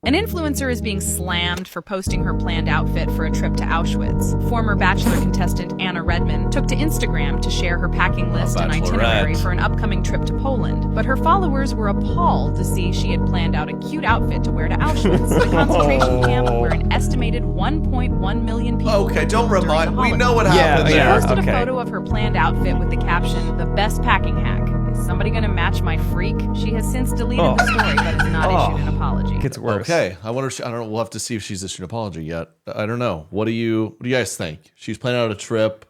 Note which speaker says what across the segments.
Speaker 1: An influencer is being slammed for posting her planned outfit for a trip to Auschwitz. Former Bachelor contestant Anna Redman took to Instagram to share her packing list and itinerary for an upcoming trip to Poland. But her followers were appalled to see she had planned out a cute outfit to wear to Auschwitz, the concentration camp where an estimated 1.1 million people
Speaker 2: Okay, don't remind. We know what
Speaker 1: happened.
Speaker 2: happened.
Speaker 1: She posted a photo of her planned outfit with the caption, "The best packing hack. Is somebody going to match my freak?" She has since deleted the story, but has not issued an apology.
Speaker 3: Gets worse.
Speaker 2: Okay, I wonder. I don't know. We'll have to see if she's issued an apology yet. I don't know. What do you guys think? She's planning out a trip,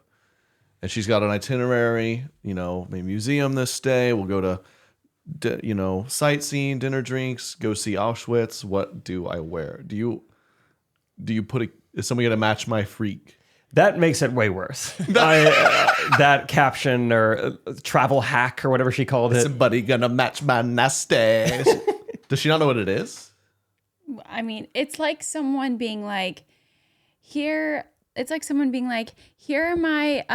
Speaker 2: and she's got an itinerary. Maybe museum this day. We'll go to, sightseeing, dinner, drinks. Go see Auschwitz. What do I wear? Do you put is somebody gonna match my freak?
Speaker 3: That makes it way worse. That caption or travel hack or whatever she called it.
Speaker 2: Somebody gonna match my nasty. Does she not know what it is?
Speaker 4: I mean, it's like someone being like, here. It's like someone being like, here's my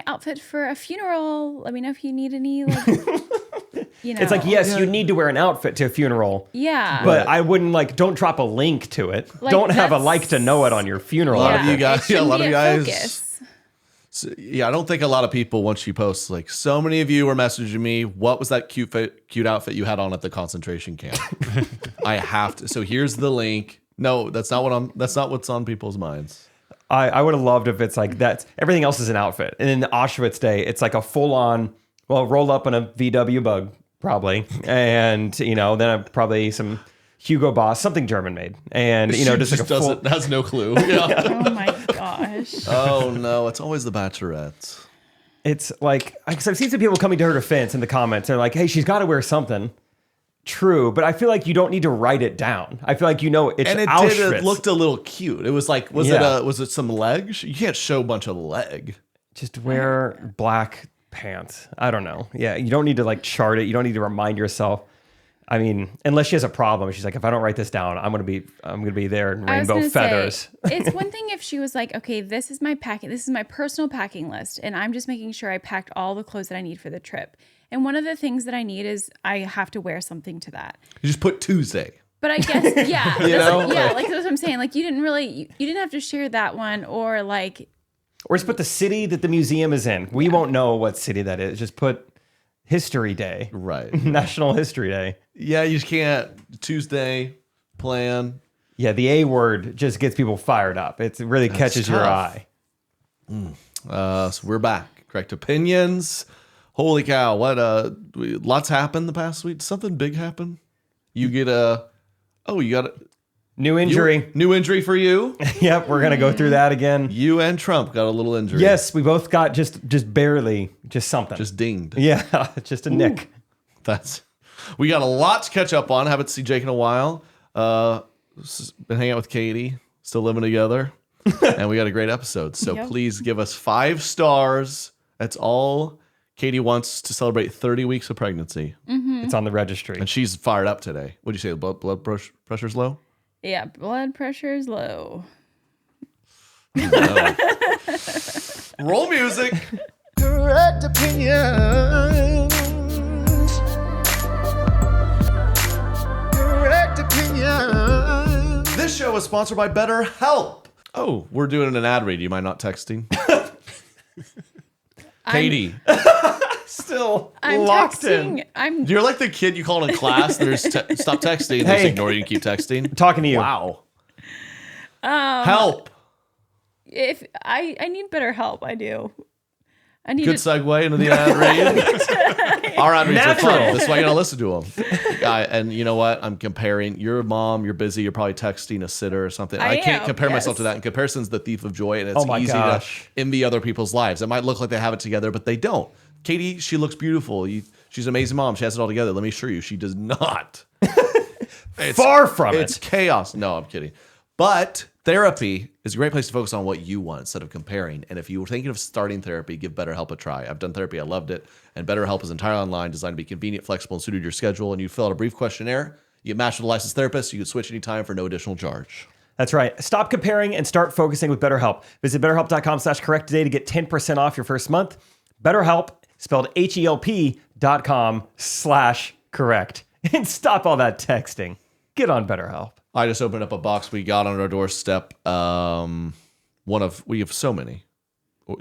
Speaker 4: outfit for a funeral. Let me know if you need any.
Speaker 3: It's like, yes, you need to wear an outfit to a funeral.
Speaker 4: Yeah.
Speaker 3: But I wouldn't don't drop a link to it. Don't have a like to know it on your funeral.
Speaker 2: A lot of you guys.
Speaker 4: A
Speaker 2: lot of you guys.
Speaker 4: Focus.
Speaker 2: So, I don't think a lot of people, once she posts, so many of you were messaging me, what was that cute outfit you had on at the concentration camp? I have to. So here's the link. No, that's not what's on people's minds.
Speaker 3: I would have loved if it's like that's everything else is an outfit. And in the Auschwitz day, it's like a full on, roll up in a VW bug, probably. And, then probably some Hugo Boss, something German made. And, just
Speaker 2: has no clue. Yeah.
Speaker 4: Oh my gosh.
Speaker 2: Oh no, it's always the Bachelorette.
Speaker 3: It's like, because I've seen some people coming to her defense in the comments. They're like, hey, she's got to wear something. True, but I feel like you don't need to write it down. I feel like it's Auschwitz.
Speaker 2: It looked a little cute. It was like, was it some legs? You can't show a bunch of leg.
Speaker 3: Just wear black pants. I don't know. Yeah, you don't need to chart it. You don't need to remind yourself. I mean, unless she has a problem. She's like, if I don't write this down, I'm gonna be there in rainbow feathers.
Speaker 4: It's one thing if she was like, okay, this is my personal packing list, and I'm just making sure I packed all the clothes that I need for the trip. And one of the things that I need is I have to wear something to that.
Speaker 2: You just put Tuesday.
Speaker 4: But I guess, yeah. That's what I'm saying. You didn't have to share that one or
Speaker 3: just put the city that the museum is in. We won't know what city that is. Just put History Day.
Speaker 2: Right.
Speaker 3: National History Day.
Speaker 2: Yeah, you just can't. Tuesday, plan.
Speaker 3: Yeah, the A word just gets people fired up. It really catches your eye.
Speaker 2: So we're back. Correct opinions. Holy cow, what lots happened the past week. Something big happened. You got a
Speaker 3: new injury.
Speaker 2: New injury for you?
Speaker 3: Yep, we're gonna go through that again.
Speaker 2: You and Trump got a little injury.
Speaker 3: Yes, we both got just barely, just something.
Speaker 2: Just dinged.
Speaker 3: Yeah, just a nick.
Speaker 2: We got a lot to catch up on. Haven't seen Jake in a while. Been hanging out with Katie, still living together. And we got a great episode. So please give us 5 stars. That's all Katie wants to celebrate 30 weeks of pregnancy.
Speaker 4: Mm-hmm.
Speaker 3: It's on the registry.
Speaker 2: And she's fired up today. What'd you say? Blood pressure's low?
Speaker 4: Yeah, blood pressure is low.
Speaker 2: No. Roll music. Correct opinions. Correct opinions. This show is sponsored by BetterHelp. Oh, we're doing an ad read. You mind not texting? Katie.
Speaker 3: Still
Speaker 4: I'm
Speaker 3: locked
Speaker 4: texting.
Speaker 3: in.
Speaker 2: You're like the kid you call in class. Stop texting. They just ignore you and keep texting.
Speaker 3: I'm talking to you.
Speaker 2: Wow. Help.
Speaker 4: If I need better help, I do. I need
Speaker 2: Good segue into the ad read. Our ad reads are fun. That's why you gotta listen to them. And you know what? I'm comparing. You're a mom. You're busy. You're probably texting a sitter or something. I can't compare myself to that. And comparison's the thief of joy. And it's easy to envy other people's lives. It might look like they have it together, but they don't. Katie, she looks beautiful. She's an amazing mom. She has it all together. Let me assure you, she does not.
Speaker 3: Far from it.
Speaker 2: It's chaos. No, I'm kidding. But therapy is a great place to focus on what you want instead of comparing. And if you were thinking of starting therapy, give BetterHelp a try. I've done therapy. I loved it. And BetterHelp is entirely online, designed to be convenient, flexible, and suited to your schedule. And you fill out a brief questionnaire. You get matched with a licensed therapist. You can switch anytime for no additional charge.
Speaker 3: That's right. Stop comparing and start focusing with BetterHelp. Visit BetterHelp.com/correct today to get 10% off your first month. BetterHelp, spelled HELP.com/correct. And stop all that texting. Get on BetterHelp.
Speaker 2: I just opened up a box we got on our doorstep. We have so many.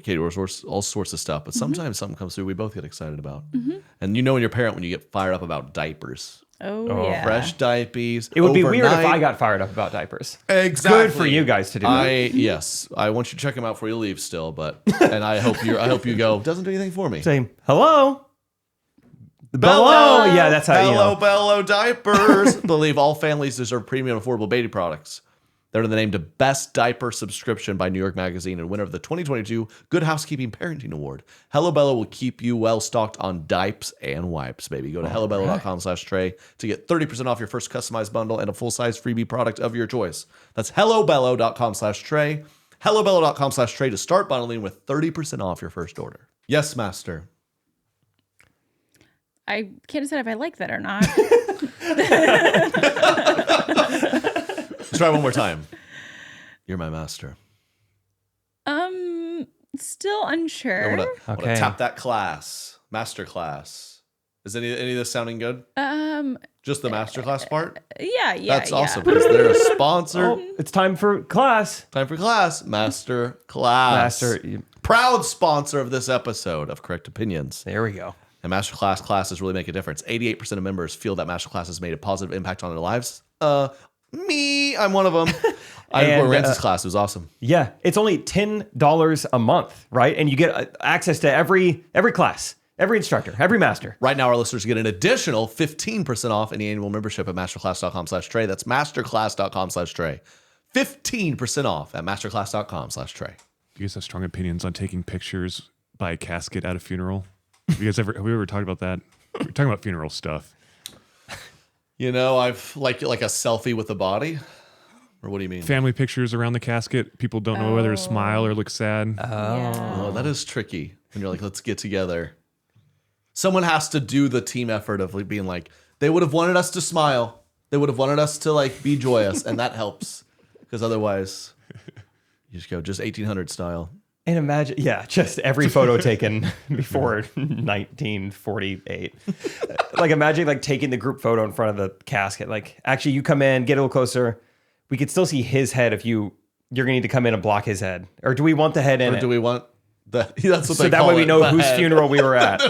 Speaker 2: Katie orders all sorts of stuff, but sometimes something comes through we both get excited about. And when you're a parent, when you get fired up about diapers.
Speaker 4: Oh, yeah.
Speaker 2: Fresh diapers.
Speaker 3: It would be weird if I got fired up about diapers.
Speaker 2: Exactly.
Speaker 3: Good for you guys to do that.
Speaker 2: Yes. I want you to check them out before you leave still, and I hope you go, doesn't do anything for me.
Speaker 3: Say, hello?
Speaker 2: Bello!
Speaker 3: Yeah, that's how
Speaker 2: Bello diapers. Believe all families deserve premium affordable baby products. They're named the Best Diaper Subscription by New York Magazine and winner of the 2022 Good Housekeeping Parenting Award. Hello Bello will keep you well stocked on diapers and wipes, baby. Go to hellobello.com/Trey to get 30% off your first customized bundle and a full-size freebie product of your choice. That's hellobello.com/Trey. hellobello.com/Trey to start bundling with 30% off your first order. Yes, master.
Speaker 4: I can't decide if I like that or not.
Speaker 2: Let's try one more time. You're my master.
Speaker 4: Still unsure.
Speaker 2: I want to tap that class. MasterClass. Is any of this sounding good? Just the MasterClass part?
Speaker 4: Yeah.
Speaker 2: That's awesome because they're a sponsor.
Speaker 3: Oh, it's time for class.
Speaker 2: MasterClass. Proud sponsor of this episode of Correct Opinions.
Speaker 3: There we go.
Speaker 2: And MasterClass classes really make a difference. 88% of members feel that MasterClass has made a positive impact on their lives. Me, I'm one of them. I went to Ramsey's class. It was awesome.
Speaker 3: Yeah, it's only $10 a month, right? And you get access to every class, every instructor, every master.
Speaker 2: Right now, our listeners get an additional 15% off any annual membership at masterclass.com/Trey. That's masterclass.com/Trey. 15% off at masterclass.com/Trey.
Speaker 5: Do you guys have strong opinions on taking pictures by a casket at a funeral? Have we ever talked about that? We're talking about funeral stuff.
Speaker 2: I've like a selfie with the body. Or what do you mean?
Speaker 5: Family pictures around the casket. People don't know whether to smile or look sad.
Speaker 2: Oh, that is tricky. When you're like, let's get together. Someone has to do the team effort of being like, they would have wanted us to smile. They would have wanted us to be joyous, and that helps. Because otherwise, you just go 1800 style.
Speaker 3: And imagine, just every photo taken before 1948. Imagine taking the group photo in front of the casket. Actually, you come in, get a little closer. We could still see his head if you're going to need to come in and block his head. Or do we want the head in it?
Speaker 2: Or do we want the... That's what
Speaker 3: so
Speaker 2: they
Speaker 3: that
Speaker 2: call
Speaker 3: way we
Speaker 2: it,
Speaker 3: know whose
Speaker 2: head.
Speaker 3: funeral we were at.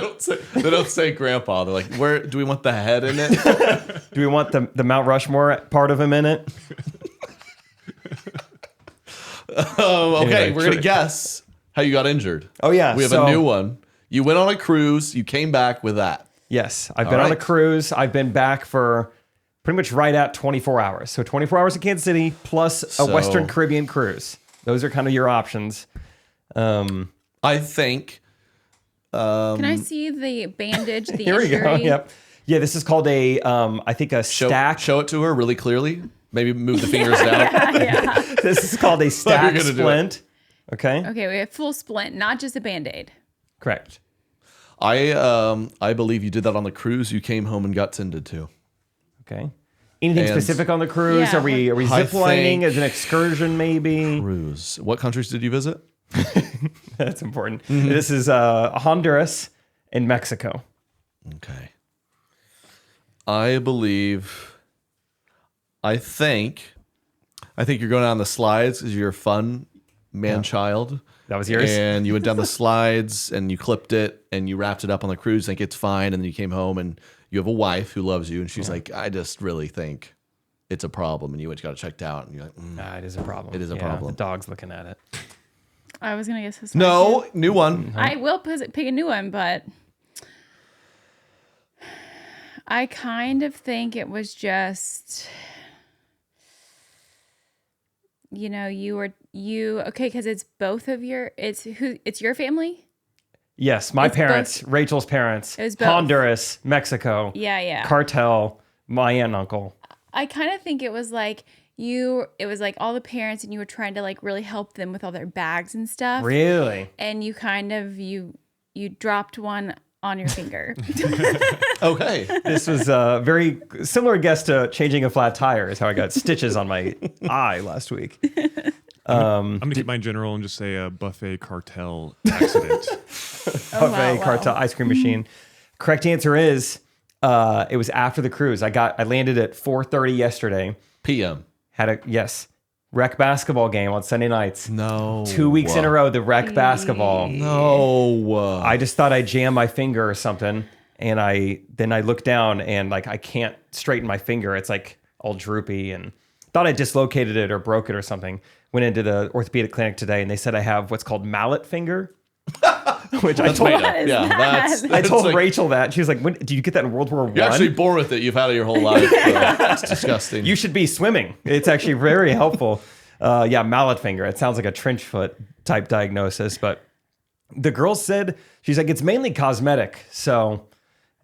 Speaker 2: They don't say grandpa. They're like, where do we want the head in it?
Speaker 3: Do we want the Mount Rushmore part of him in it?
Speaker 2: Okay, we're going to guess how you got injured.
Speaker 3: Oh, yeah.
Speaker 2: We have a new one. You went on a cruise. You came back with that.
Speaker 3: Yes. I've been on a cruise. I've been back for pretty much right at 24 hours. So 24 hours in Kansas City plus a Western Caribbean cruise. Those are kind of your options.
Speaker 2: I think...
Speaker 4: Can I see the bandage, the
Speaker 3: Here
Speaker 4: injury?
Speaker 3: we go. Yep. Yeah, this is called a stack.
Speaker 2: Show it to her really clearly. Maybe move the fingers down.
Speaker 3: This is called a stack splint. Okay.
Speaker 4: Okay, we have full splint, not just a Band-Aid.
Speaker 3: Correct.
Speaker 2: I believe you did that on the cruise. You came home and got tended to.
Speaker 3: Okay. Anything
Speaker 2: And-
Speaker 3: specific on the cruise?
Speaker 4: Yeah,
Speaker 3: Are we
Speaker 2: I
Speaker 3: zip lining
Speaker 2: think-
Speaker 3: as an excursion maybe?
Speaker 2: Cruise. What countries did you visit?
Speaker 3: That's important. This is Honduras and Mexico.
Speaker 2: Okay. I think you're going down the slides because you're a fun man-child.
Speaker 3: That was yours?
Speaker 2: And you went down the slides and you clipped it and you wrapped it up on the cruise. Think it's fine. And then you came home and you have a wife who loves you. And she's like, I just really think it's a problem. And you went got it checked out. And you're like,
Speaker 3: Nah, it is a problem.
Speaker 2: It is a problem.
Speaker 3: The dog's looking at it.
Speaker 4: I was going to guess this one.
Speaker 2: no,
Speaker 4: too.
Speaker 2: new one.
Speaker 4: I will pick a new one, but I kind of think it was just, okay, because it's both of it's your family?
Speaker 3: Yes, my
Speaker 4: It's
Speaker 3: parents, Rachel's parents,
Speaker 4: It was both.
Speaker 3: Honduras, Mexico,
Speaker 4: Yeah.
Speaker 3: cartel, my aunt and uncle.
Speaker 4: I kind of think it was like all the parents and you were trying to really help them with all their bags and stuff.
Speaker 3: Really?
Speaker 4: And you kind of, you dropped one on your finger.
Speaker 2: Okay.
Speaker 3: This was a very similar guess to changing a flat tire is how I got stitches on my eye last week.
Speaker 5: I'm going to keep mine general and just say a buffet cartel accident.
Speaker 3: Buffet cartel ice cream machine. Correct answer is it was after the cruise. I landed at 4:30 yesterday.
Speaker 2: PM.
Speaker 3: rec basketball game on Sunday nights.
Speaker 2: No.
Speaker 3: 2 weeks in a row, the rec basketball.
Speaker 2: No.
Speaker 3: I just thought I jammed my finger or something, and I looked down and like I can't straighten my finger. It's like all droopy, and thought I dislocated it or broke it or something. Went into the orthopedic clinic today, and they said I have what's called mallet finger. Which I told, I told like, Rachel that. She was like, when, did you get that in World War I?
Speaker 2: You're actually born with it. You've had it your whole life. It's disgusting.
Speaker 3: You should be swimming. It's actually very helpful. Mallet finger. It sounds like a trench foot type diagnosis. But the girl said, she's like, it's mainly cosmetic. So,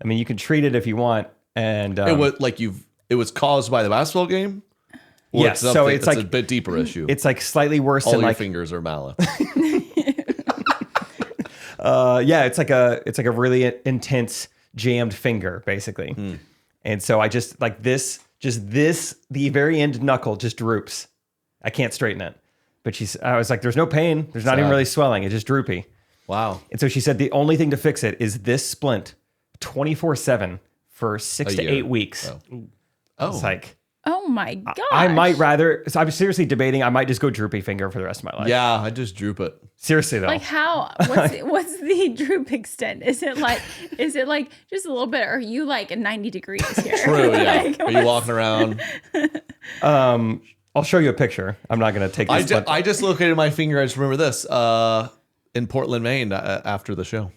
Speaker 3: I mean, you can treat it if you want. And
Speaker 2: it was caused by the basketball game? Or
Speaker 3: yes. So it's like
Speaker 2: a bit deeper issue.
Speaker 3: It's like slightly worse
Speaker 2: All
Speaker 3: than
Speaker 2: your
Speaker 3: like
Speaker 2: fingers are mallets.
Speaker 3: It's like a really intense jammed finger, basically. And so I just like the very end knuckle just droops. I can't straighten it. But I was like, there's no pain. There's not even really swelling. It's just droopy.
Speaker 2: Wow.
Speaker 3: And so she said the only thing to fix it is this splint 24/7 for 6 to 8 weeks.
Speaker 2: Oh.
Speaker 3: It's like,
Speaker 4: oh my gosh.
Speaker 3: I might rather, so I'm seriously debating, I might just go droopy finger for the rest of my life.
Speaker 2: Yeah, I just droop it.
Speaker 3: Seriously though.
Speaker 4: Like how, what's the droop extent? Is it like just a little bit? Or are you like 90 degrees here?
Speaker 2: True, yeah. Like, are you walking around?
Speaker 3: I'll show you a picture. I'm not going to take this.
Speaker 2: I just located my finger. I just remember this in Portland, Maine after the show.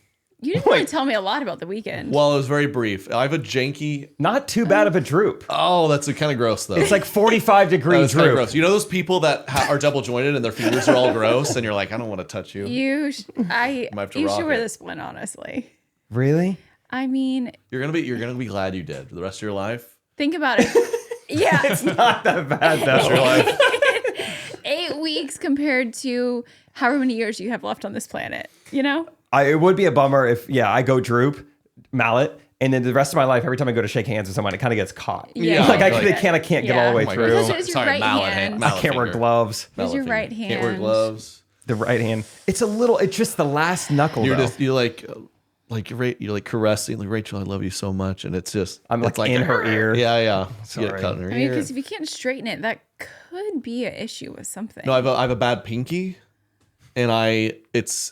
Speaker 4: You didn't really tell me a lot about the weekend.
Speaker 2: Well, it was very brief. I have a janky...
Speaker 3: Not too bad of a droop.
Speaker 2: Oh, that's kind of gross, though.
Speaker 3: It's like 45 degrees droop.
Speaker 2: Gross. You know those people that are double jointed and their fingers are all gross, and you're like, I don't want to touch you.
Speaker 4: You should wear the splint, honestly.
Speaker 3: Really?
Speaker 4: I mean,
Speaker 2: you're gonna be glad you did for the rest of your life.
Speaker 4: Think about it. Yeah,
Speaker 3: it's not that bad though.
Speaker 2: Your life.
Speaker 4: 8 weeks compared to however many years you have left on this planet. You know.
Speaker 3: It would be a bummer if, I go droop, mallet, and then the rest of my life, every time I go to shake hands with someone, it kind of gets caught.
Speaker 4: Yeah.
Speaker 3: Like I can't get all the way through.
Speaker 4: It's your right hand.
Speaker 3: I can't wear gloves.
Speaker 4: It's your right hand.
Speaker 2: Can't wear gloves.
Speaker 3: The right hand. It's just the last knuckle.
Speaker 2: You're like caressing, like, Rachel, I love you so much, and it's just
Speaker 3: I'm like in her ear.
Speaker 2: Yeah.
Speaker 3: Sorry.
Speaker 2: Get it cut in her
Speaker 4: ear.
Speaker 2: ear.
Speaker 4: Because if you can't straighten it, that could be an issue with something.
Speaker 2: No, I have a bad pinky, and it's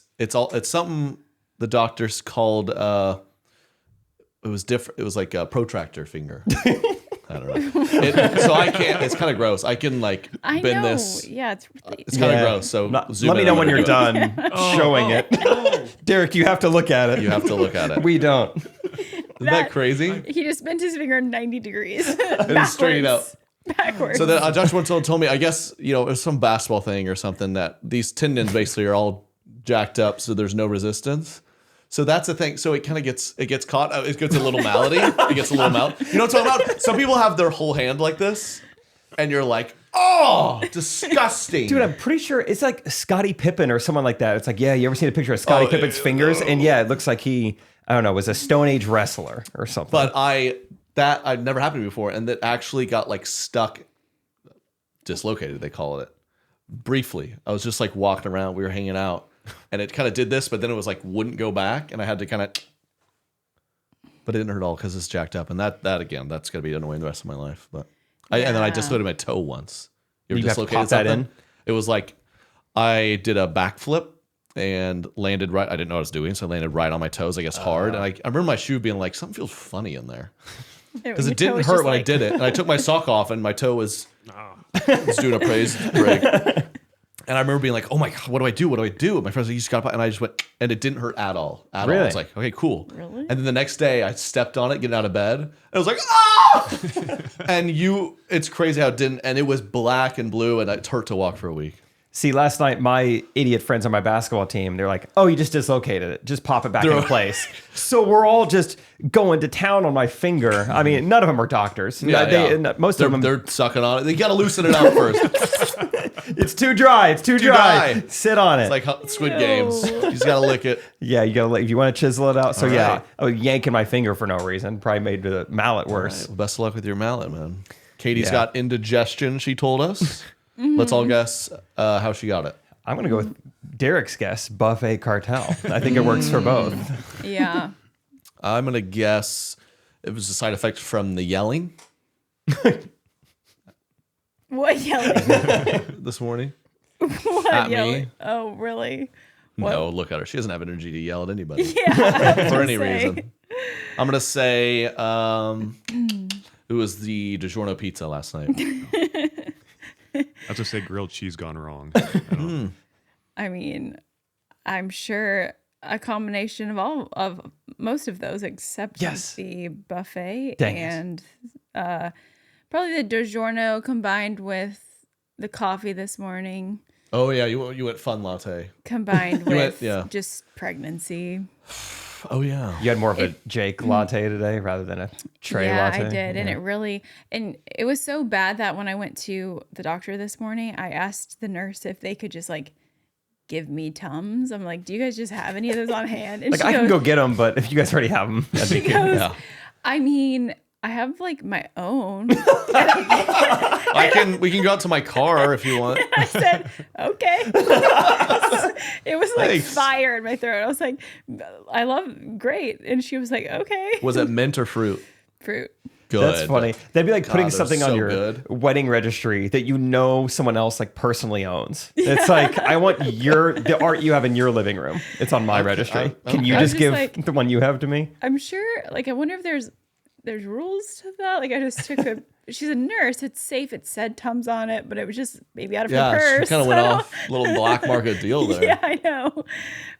Speaker 2: something the doctors called it was different. It was like a protractor finger. I don't know. So I can't. It's kind of gross. I can bend this.
Speaker 4: Yeah, it's really.
Speaker 2: It's kind of gross. So
Speaker 3: let me know when you're done showing it. Derek, you have to look at it.
Speaker 2: You have to look at it.
Speaker 3: We don't.
Speaker 2: Isn't that crazy?
Speaker 4: He just bent his finger 90 degrees.
Speaker 2: And straight out.
Speaker 4: Backwards.
Speaker 2: So then Josh once told me, I guess, it was some basketball thing or something, that these tendons basically are all jacked up, so there's no resistance. So that's the thing. So it kind of gets caught. It gets a little malady. It gets a little mallet. You know what I'm talking about? Some people have their whole hand like this, and you're like, oh, disgusting.
Speaker 3: Dude, I'm pretty sure it's like Scottie Pippen or someone like that. It's like, you ever seen a picture of Scottie Pippen's fingers? And it looks like he, I don't know, was a Stone Age wrestler or something.
Speaker 2: But that I'd never happened to me before, and that actually got like stuck, dislocated, they call it. Briefly. I was just like walking around, we were hanging out. And it kind of did this, but then it was like wouldn't go back, and I had to kind of. But it didn't hurt at all because it's jacked up, and that again, that's gonna be annoying the rest of my life. But and then I dislocated my toe once.
Speaker 3: You ever dislocated something? That in?
Speaker 2: It was like I did a backflip and landed right. I didn't know what I was doing, so I landed right on my toes. I guess hard, and I remember my shoe being like, something feels funny in there because it didn't hurt when I did it, and I took my sock off, and my toe was doing a praise break. And I remember being like, oh my God, what do I do? What do I do? And my friends like, you just got up, and I just went, and it didn't hurt at all. Really? I was like, okay, cool.
Speaker 4: Really?
Speaker 2: And then the next day I stepped on it, getting out of bed. And I was like, ah! And it's crazy how it didn't, and it was black and blue, and it hurt to walk for a week.
Speaker 3: See, last night, my idiot friends on my basketball team, they're like, oh, you just dislocated it. Just pop it back into place. So we're all just going to town on my finger. I mean, none of them are doctors. Most of them.
Speaker 2: They're sucking on it. They got to loosen it out first.
Speaker 3: It's too dry. It's too dry. Sit on it.
Speaker 2: It's like Squid Games. You just got to lick it.
Speaker 3: Yeah, you got to if you want to chisel it out. So I was yanking my finger for no reason. Probably made the mallet worse.
Speaker 2: Right. Well, best of luck with your mallet, man. Katie's got indigestion, she told us. Let's all guess how she got it.
Speaker 3: I'm going to go with Derek's guess, buffet cartel. I think it works for both.
Speaker 4: Yeah.
Speaker 2: I'm going to guess it was a side effect from the yelling.
Speaker 4: What yelling?
Speaker 2: this morning.
Speaker 4: What
Speaker 2: At
Speaker 4: yelling?
Speaker 2: me.
Speaker 4: Oh, really? What?
Speaker 2: No, look at her. She doesn't have energy to yell at anybody
Speaker 4: Yeah.
Speaker 2: for any reason. I'm gonna say it was the DiGiorno pizza last night.
Speaker 5: I was gonna say grilled cheese gone wrong.
Speaker 4: I mean, I'm sure a combination of most of those except the buffet and probably the DiGiorno combined with the coffee this morning.
Speaker 2: Oh yeah, you went fun latte
Speaker 4: Combined with just pregnancy.
Speaker 2: Oh yeah,
Speaker 3: You had more of a Jake latte today rather than a Trey latte.
Speaker 4: Yeah, I did. And it was so bad that when I went to the doctor this morning, I asked the nurse if they could just like give me Tums. I'm like, do you guys just have any of those on hand? And
Speaker 3: Like, I can go get them, but if you guys already have them, that'd be
Speaker 4: she
Speaker 3: good.
Speaker 4: goes, I mean, I have like my own.
Speaker 2: we can go out to my car if you want.
Speaker 4: I said, okay. It was like
Speaker 2: Thanks.
Speaker 4: fire in my throat. I was like, I love great. And she was like, okay.
Speaker 2: Was it mint or fruit?
Speaker 4: Fruit.
Speaker 2: Good.
Speaker 3: That's funny. That'd be like putting
Speaker 2: those are
Speaker 3: something on
Speaker 2: so
Speaker 3: your
Speaker 2: good.
Speaker 3: wedding registry that you know someone else like personally owns. It's like, I want the art you have in your living room. It's on my registry. Can you
Speaker 4: I was
Speaker 3: just
Speaker 4: just
Speaker 3: give
Speaker 4: like-
Speaker 3: the one you have to me?
Speaker 4: I'm sure, like, I wonder if there's rules to that. Like, I just took she's a nurse. It's safe. It said Tums on it, but it was just maybe out of her
Speaker 2: Yeah,
Speaker 4: purse.
Speaker 2: she kind of went off little black market deal there.
Speaker 4: Yeah, I know.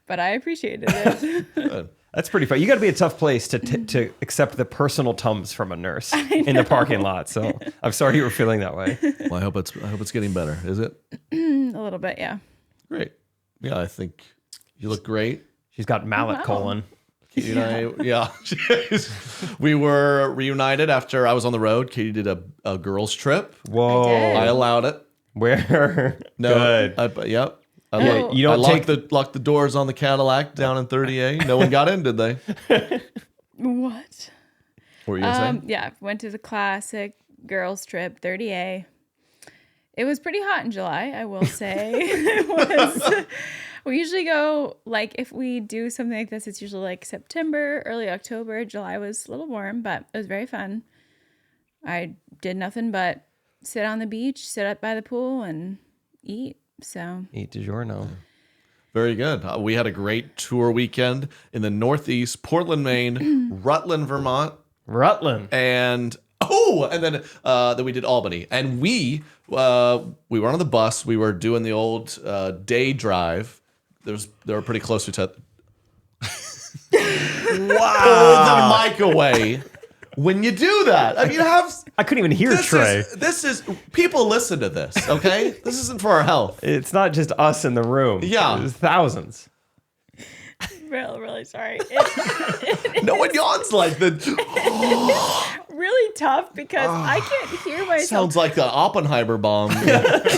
Speaker 4: But I appreciated it.
Speaker 3: That's pretty fun. You got to be a tough place to accept the personal Tums from a nurse in the parking lot. So I'm sorry you were feeling that way.
Speaker 2: Well, I hope it's getting better. Is it?
Speaker 4: A little bit, yeah.
Speaker 2: Great. Yeah, I think you look great.
Speaker 3: She's got mallet colon.
Speaker 2: Katie and I, yeah. We were reunited after I was on the road. Katie did a girls' trip.
Speaker 3: Whoa.
Speaker 4: I did.
Speaker 2: I allowed it.
Speaker 3: Where?
Speaker 2: No,
Speaker 3: Good.
Speaker 2: Yep.
Speaker 4: Oh.
Speaker 3: You don't
Speaker 2: I locked the doors on the Cadillac down in 30A. No one got in, did they?
Speaker 4: What?
Speaker 2: What were you gonna say?
Speaker 4: Yeah, went to the classic girls trip, 30A. It was pretty hot in July, I will say. It was. We usually go, like, if we do something like this, it's usually like September, early October. July was a little warm, but it was very fun. I did nothing but sit on the beach, sit up by the pool, and eat. So
Speaker 3: Eat DiGiorno.
Speaker 2: Very good. We had a great tour weekend in the Northeast, Portland, Maine, Rutland, Vermont,
Speaker 3: Rutland.
Speaker 2: and then we did Albany. And we were on the bus. We were doing the old day drive. They were pretty close to each other. Wow! Pull the mic away when you do that. I mean,
Speaker 3: I couldn't even hear Trey.
Speaker 2: This is people listen to this. Okay, this isn't for our health.
Speaker 3: It's not just us in the room.
Speaker 2: Yeah.
Speaker 3: There's thousands.
Speaker 4: really sorry.
Speaker 2: No one yawns like that.
Speaker 4: Really tough because I can't hear myself.
Speaker 2: Sounds like the Oppenheimer bomb.
Speaker 4: It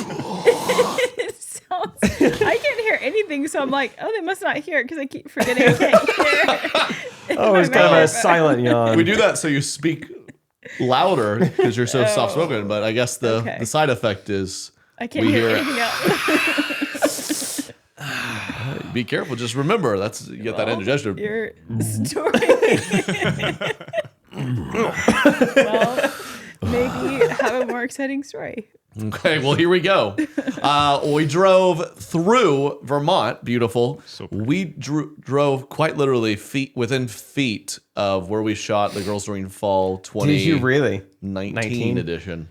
Speaker 4: sounds, I can't hear anything, so I'm like, oh, they must not hear it because I keep forgetting I can't hear.
Speaker 3: Oh, it's kind of a silent yawn.
Speaker 2: We do that so you speak louder because you're so soft spoken. But I guess the side effect is
Speaker 4: I can't hear anything else.
Speaker 2: be careful. Just remember you get that indigestion.
Speaker 4: Your story. Well, maybe have a more exciting story.
Speaker 2: Okay, well here we go. We drove through Vermont, beautiful.
Speaker 5: So pretty.
Speaker 2: We drove quite literally within feet of where we shot the Girls During Fall
Speaker 3: Did you really?
Speaker 2: 2019 edition.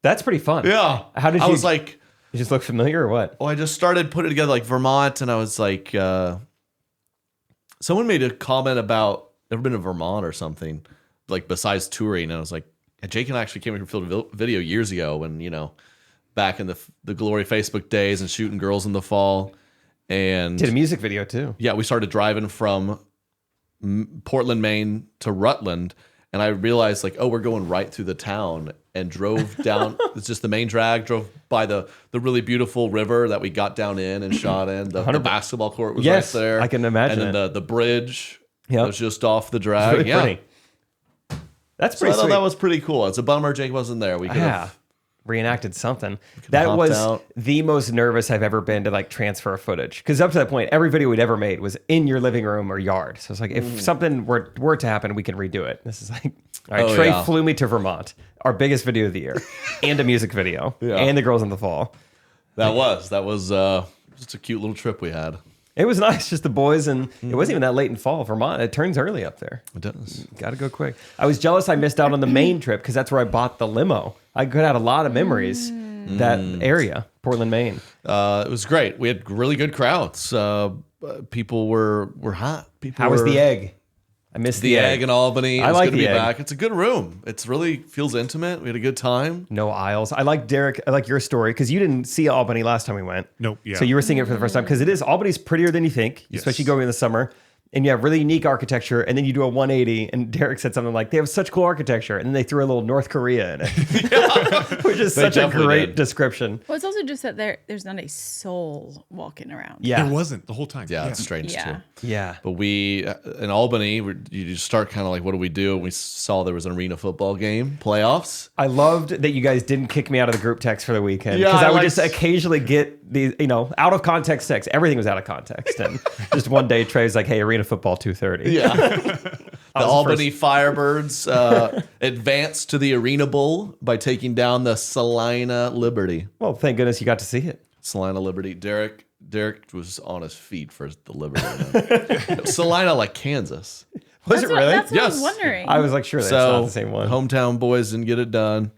Speaker 3: That's pretty fun.
Speaker 2: Yeah.
Speaker 3: How did
Speaker 2: I
Speaker 3: you?
Speaker 2: was like,
Speaker 3: You just look familiar or what?
Speaker 2: I just started putting together like Vermont, and I was like, someone made a comment about never been to Vermont or something, like besides touring, and I was like, Jake and I actually came here and filmed a video years ago when, back in the glory Facebook days and shooting girls in the fall. And
Speaker 3: Did a music video too.
Speaker 2: yeah, we started driving from Portland, Maine to Rutland. And I realized like, we're going right through the town, and drove down. It's just the main drag, drove by the really beautiful river that we got down in and shot in. The basketball court was
Speaker 3: Yes,
Speaker 2: right there.
Speaker 3: I can imagine
Speaker 2: And then the bridge
Speaker 3: Yep.
Speaker 2: was just off the drag.
Speaker 3: It's really pretty. That's
Speaker 2: So
Speaker 3: pretty
Speaker 2: I thought
Speaker 3: sweet.
Speaker 2: that was pretty cool. It's a bummer Jake wasn't there. We could have
Speaker 3: reenacted something. That
Speaker 2: hopped
Speaker 3: was
Speaker 2: out.
Speaker 3: the most nervous I've ever been to like transfer footage. Because up to that point, every video we'd ever made was in your living room or yard. So it's like, if something were to happen, we can redo it. This is like, all right, Trey flew me to Vermont, our biggest video of the year, and a music video, and the Girls in the Fall.
Speaker 2: That was just a cute little trip we had.
Speaker 3: It was nice, just the boys, and it wasn't even that late in fall. Vermont, it turns early up there.
Speaker 2: It does.
Speaker 3: Got to go quick. I was jealous I missed out on the Maine trip because that's where I bought the limo. I could have had a lot of memories. That area, Portland, Maine.
Speaker 2: It was great. We had really good crowds. People were hot.
Speaker 3: How was the egg? I missed
Speaker 2: the egg in Albany.
Speaker 3: I
Speaker 2: It's
Speaker 3: like
Speaker 2: good to
Speaker 3: the
Speaker 2: be
Speaker 3: egg.
Speaker 2: back. It's a good room. It's really feels intimate. We had a good time.
Speaker 3: No aisles. I like Derek. I like your story because you didn't see Albany last time we went.
Speaker 5: Nope. Yeah.
Speaker 3: So you were seeing it for the first time because Albany's prettier than you think, especially going in the summer. And you have really unique architecture, and then you do a 180. And Derek said something like, "They have such cool architecture," and then they threw a little North Korea in it, which is such a great description.
Speaker 4: Well, it's also just that there's not a soul walking around.
Speaker 3: Yeah,
Speaker 5: It wasn't the whole time.
Speaker 2: Yeah, it's strange
Speaker 4: Yeah.
Speaker 2: too.
Speaker 3: yeah.
Speaker 2: But we in Albany, you just start kind of like, what do we do? And we saw there was an arena football game, playoffs.
Speaker 3: I loved that you guys didn't kick me out of the group text for the weekend
Speaker 2: Yeah,
Speaker 3: because
Speaker 2: I
Speaker 3: I would
Speaker 2: liked-
Speaker 3: just occasionally get these, out of context text. Everything was out of context, and just one day Trey's like, "Hey, arena football 2:30."
Speaker 2: Yeah. The Albany Firebirds advanced to the Arena Bowl by taking down the Salina Liberty.
Speaker 3: Well, thank goodness you got to see it.
Speaker 2: Salina Liberty. Derek was on his feet for the Liberty. Salina, like Kansas.
Speaker 3: Was
Speaker 4: That's
Speaker 3: it really?
Speaker 4: That's what I was
Speaker 2: Yes.
Speaker 4: wondering.
Speaker 3: I was like, sure, that's not the same one.
Speaker 2: Hometown boys didn't get it done.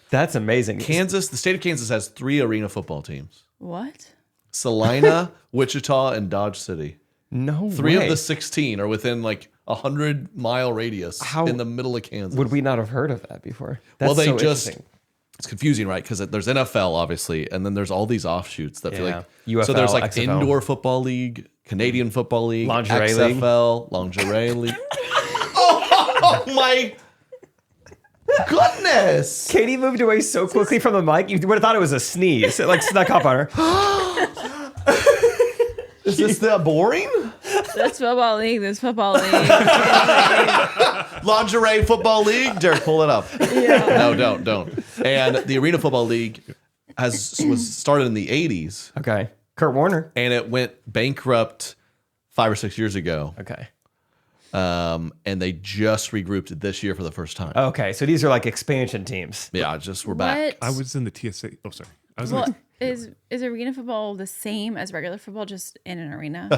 Speaker 3: That's amazing.
Speaker 2: Kansas, the state of Kansas has 3 arena football teams.
Speaker 4: What?
Speaker 2: Salina, Wichita, and Dodge City.
Speaker 3: No
Speaker 2: 3
Speaker 3: way.
Speaker 2: of the 16 are within like 100-mile radius in the middle of Kansas.
Speaker 3: Would we not have heard of that before? That's
Speaker 2: Well, they
Speaker 3: so
Speaker 2: just
Speaker 3: interesting.
Speaker 2: it's confusing, right? Because there's NFL obviously, and then there's all these offshoots that feel
Speaker 3: Yeah.
Speaker 2: like
Speaker 3: UFL,
Speaker 2: so there's like
Speaker 3: XFL.
Speaker 2: indoor football league, Canadian football league,
Speaker 3: Lingerie league.
Speaker 2: XFL, lingerie league. Oh my goodness!
Speaker 3: Katie moved away so quickly from the mic, you would have thought it was a sneeze. It like snuck up on her.
Speaker 2: Is this that boring?
Speaker 4: This football league. This football league.
Speaker 2: Lingerie football league. Derek, pull it up.
Speaker 4: Yeah.
Speaker 2: No, don't. And the arena football league was started in the 80s,
Speaker 3: Okay. Kurt Warner.
Speaker 2: and it went bankrupt 5 or 6 years ago.
Speaker 3: Okay.
Speaker 2: And they just regrouped this year for the first time.
Speaker 3: Okay. So these are like expansion teams.
Speaker 2: Yeah, we're back.
Speaker 4: What?
Speaker 5: I was in the TSA. Oh, sorry. I was in
Speaker 4: Well,
Speaker 5: the,
Speaker 4: is arena football the same as regular football, just in an arena?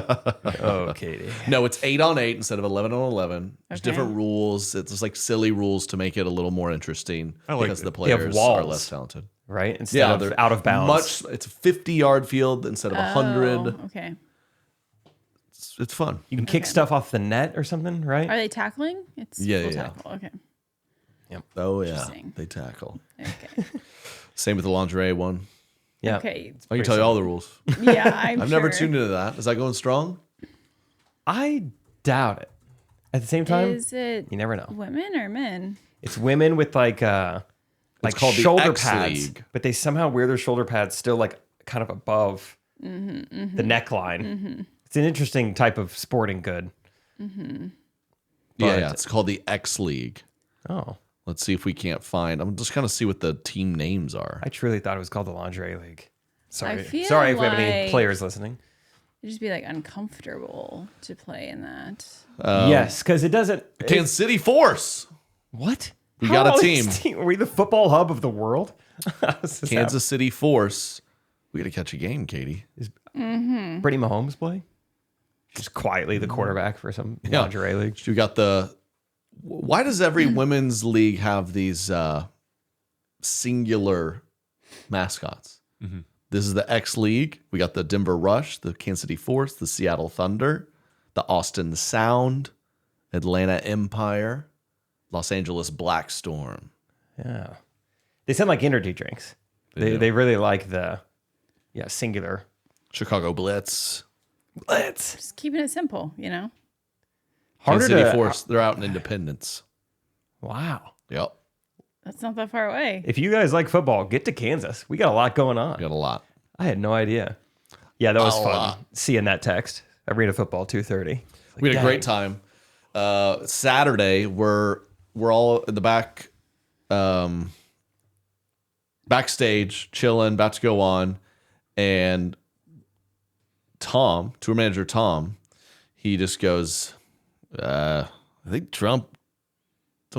Speaker 3: Oh, Katie.
Speaker 2: No, it's 8-on-8 instead of 11-on-11. There's
Speaker 4: Okay.
Speaker 2: different rules. It's just like silly rules to make it a little more interesting
Speaker 5: I like
Speaker 2: because
Speaker 5: it.
Speaker 2: the
Speaker 3: They have
Speaker 2: players are
Speaker 3: walls.
Speaker 2: less talented.
Speaker 3: Right? Instead of
Speaker 2: they're
Speaker 3: out of bounds.
Speaker 2: It's a 50-yard field instead of 100.
Speaker 4: Oh, okay.
Speaker 2: It's fun.
Speaker 3: You can kick stuff off the net or something, right?
Speaker 4: Are they tackling? It's
Speaker 2: Yeah,
Speaker 4: full
Speaker 2: yeah.
Speaker 4: tackle. Okay.
Speaker 2: Oh yeah,
Speaker 4: Interesting.
Speaker 2: they tackle.
Speaker 4: Okay.
Speaker 2: Same with the lingerie one.
Speaker 3: Yeah.
Speaker 4: Okay.
Speaker 2: I can tell you all the rules.
Speaker 4: Yeah,
Speaker 2: I've never tuned into that. Is that going strong?
Speaker 3: I doubt it. At the same time,
Speaker 4: Is it
Speaker 3: you never know.
Speaker 4: women or men?
Speaker 3: It's women with like
Speaker 2: called the
Speaker 3: shoulder
Speaker 2: X
Speaker 3: pads,
Speaker 2: League.
Speaker 3: but they somehow wear their shoulder pads still like kind of above the neckline. It's an interesting type of sporting good.
Speaker 2: Yeah, it's called the X League.
Speaker 3: Oh,
Speaker 2: Let's see if we can't find. I'm just kind of see what the team names are.
Speaker 3: I truly thought it was called the lingerie league. Sorry,
Speaker 4: feel
Speaker 3: sorry if we have any
Speaker 4: like-
Speaker 3: players listening.
Speaker 4: It'd just be like uncomfortable to play in that.
Speaker 3: Yes, because it doesn't.
Speaker 2: Kansas City Force.
Speaker 3: What?
Speaker 2: We got a
Speaker 3: How
Speaker 2: team.
Speaker 3: is Are we the football hub of the world?
Speaker 2: Kansas City Force. We got to catch a game, Katie.
Speaker 3: Brittany Mahomes play? Just quietly the quarterback for some lingerie league.
Speaker 2: We got the. Why does every women's league have these singular mascots? This is the X League. We got the Denver Rush, the Kansas City Force, the Seattle Thunder, the Austin Sound, Atlanta Empire, Los Angeles Black Storm.
Speaker 3: Yeah. They sound like energy drinks. They really like the singular.
Speaker 2: Chicago Blitz.
Speaker 3: Blitz.
Speaker 4: Just keeping it simple,
Speaker 2: Kansas City Force. They're out in Independence.
Speaker 3: Wow.
Speaker 2: Yep.
Speaker 4: That's not that far away.
Speaker 3: If you guys like football, get to Kansas. We got a lot going on.
Speaker 2: Got a lot.
Speaker 3: I had no idea. Yeah, that was
Speaker 2: A
Speaker 3: fun.
Speaker 2: lot.
Speaker 3: Seeing that text. Arena football 2:30.
Speaker 2: We had a great time. Saturday, we're all in the back backstage, chilling, about to go on, and tour manager Tom, he just goes, I think someone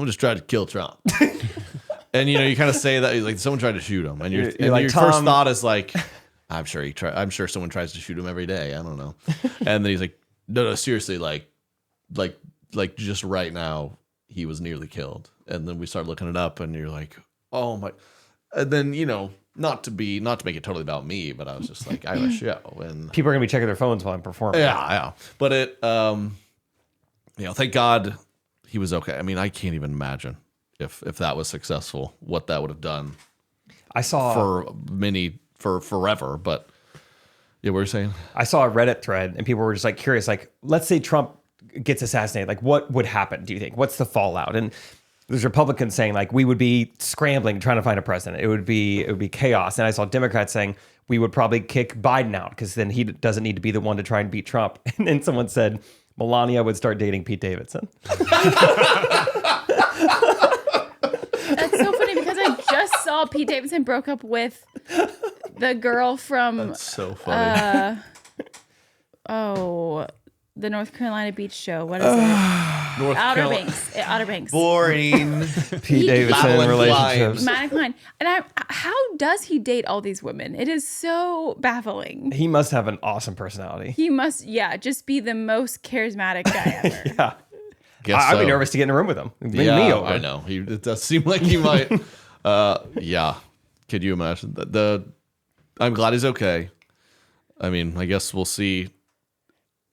Speaker 2: just tried to kill Trump. And you kind of say that like someone tried to shoot him, and your first thought is like, I'm sure someone tries to shoot him every day. I don't know. And then he's like, no, seriously, like just right now, he was nearly killed. And then we start looking it up, and you're like, oh my. And then not to make it totally about me, but I was just like, I have a show, and
Speaker 3: people are gonna be checking their phones while I'm performing.
Speaker 2: Yeah. But it, thank God he was okay. I mean, I can't even imagine if that was successful, what that would have done.
Speaker 3: I saw
Speaker 2: for forever, but yeah, what were you saying?
Speaker 3: I saw a Reddit thread, and people were just like curious, like, let's say Trump gets assassinated, like what would happen? Do you think? What's the fallout? And there's Republicans saying like we would be scrambling trying to find a president. It would be chaos. And I saw Democrats saying we would probably kick Biden out because then he doesn't need to be the one to try and beat Trump. And then someone said Melania would start dating Pete Davidson.
Speaker 4: That's so funny because I just saw Pete Davidson broke up with the girl from
Speaker 2: That's so funny.
Speaker 4: The North Carolina beach show. What is it? Outer Banks.
Speaker 2: Boring.
Speaker 3: Pete Davidson relationships.
Speaker 4: Matt Klein. And how does he date all these women? It is so baffling.
Speaker 3: He must have an awesome personality.
Speaker 4: He must, just be the most charismatic guy ever.
Speaker 3: Yeah. I'd be nervous to get in a room with him. Bring me over.
Speaker 2: I know. It does seem like he might. Yeah. Could you imagine? I'm glad he's okay. I mean, I guess we'll see.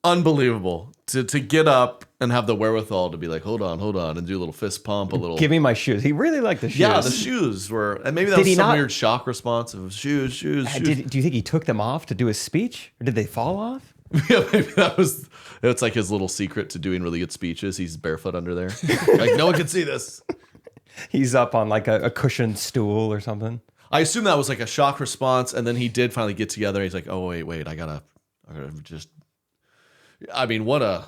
Speaker 2: Unbelievable to get up and have the wherewithal to be like, hold on, and do a little fist pump, a little.
Speaker 3: Give me my shoes. He really liked the shoes.
Speaker 2: Yeah, the shoes were, and maybe that was some weird shock response of shoes.
Speaker 3: Do you think he took them off to do his speech, or did they fall off?
Speaker 2: Yeah, maybe that was. It's like his little secret to doing really good speeches. He's barefoot under there, like no one can see this.
Speaker 3: He's up on like a cushioned stool or something.
Speaker 2: I assume that was like a shock response, and then he did finally get together. He's like, oh wait, I gotta just. I mean, the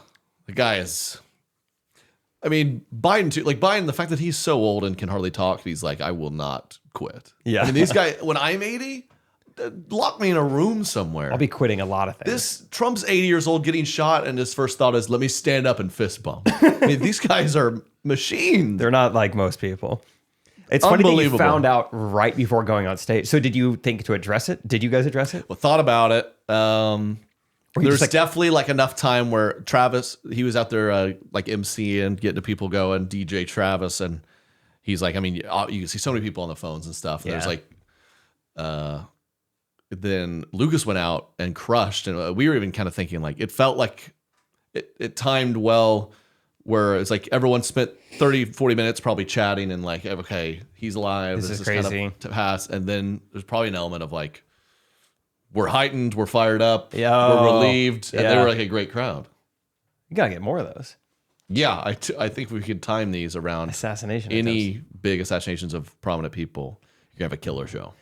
Speaker 2: guy is. I mean, Biden too. Like Biden, the fact that he's so old and can hardly talk, he's like, I will not quit.
Speaker 3: Yeah.
Speaker 2: I mean, these guys. When I'm 80, lock me in a room somewhere.
Speaker 3: I'll be quitting a lot of things.
Speaker 2: This Trump's 80 years old, getting shot, and his first thought is, let me stand up and fist bump. I mean, these guys are machines.
Speaker 3: They're not like most people. It's funny that you found out right before going on stage. So did you think to address it? Did you guys address it?
Speaker 2: Well, thought about it. There's definitely like enough time where Travis, he was out there like emceeing, getting to people going, DJ Travis, and he's like, I mean, you can see so many people on the phones and stuff. And there's like, then Lucas went out and crushed, and we were even kind of thinking like it felt like it timed well, where it's like everyone spent 30-40 minutes probably chatting and like, okay, he's alive.
Speaker 3: This is crazy.
Speaker 2: Kind of to pass, and then there's probably an element of like, we're heightened, we're fired up, we're relieved, and they were like a great crowd.
Speaker 3: You gotta get more of those.
Speaker 2: Yeah, I think we could time these around
Speaker 3: assassination.
Speaker 2: Any big assassinations of prominent people, you're gonna have a killer show.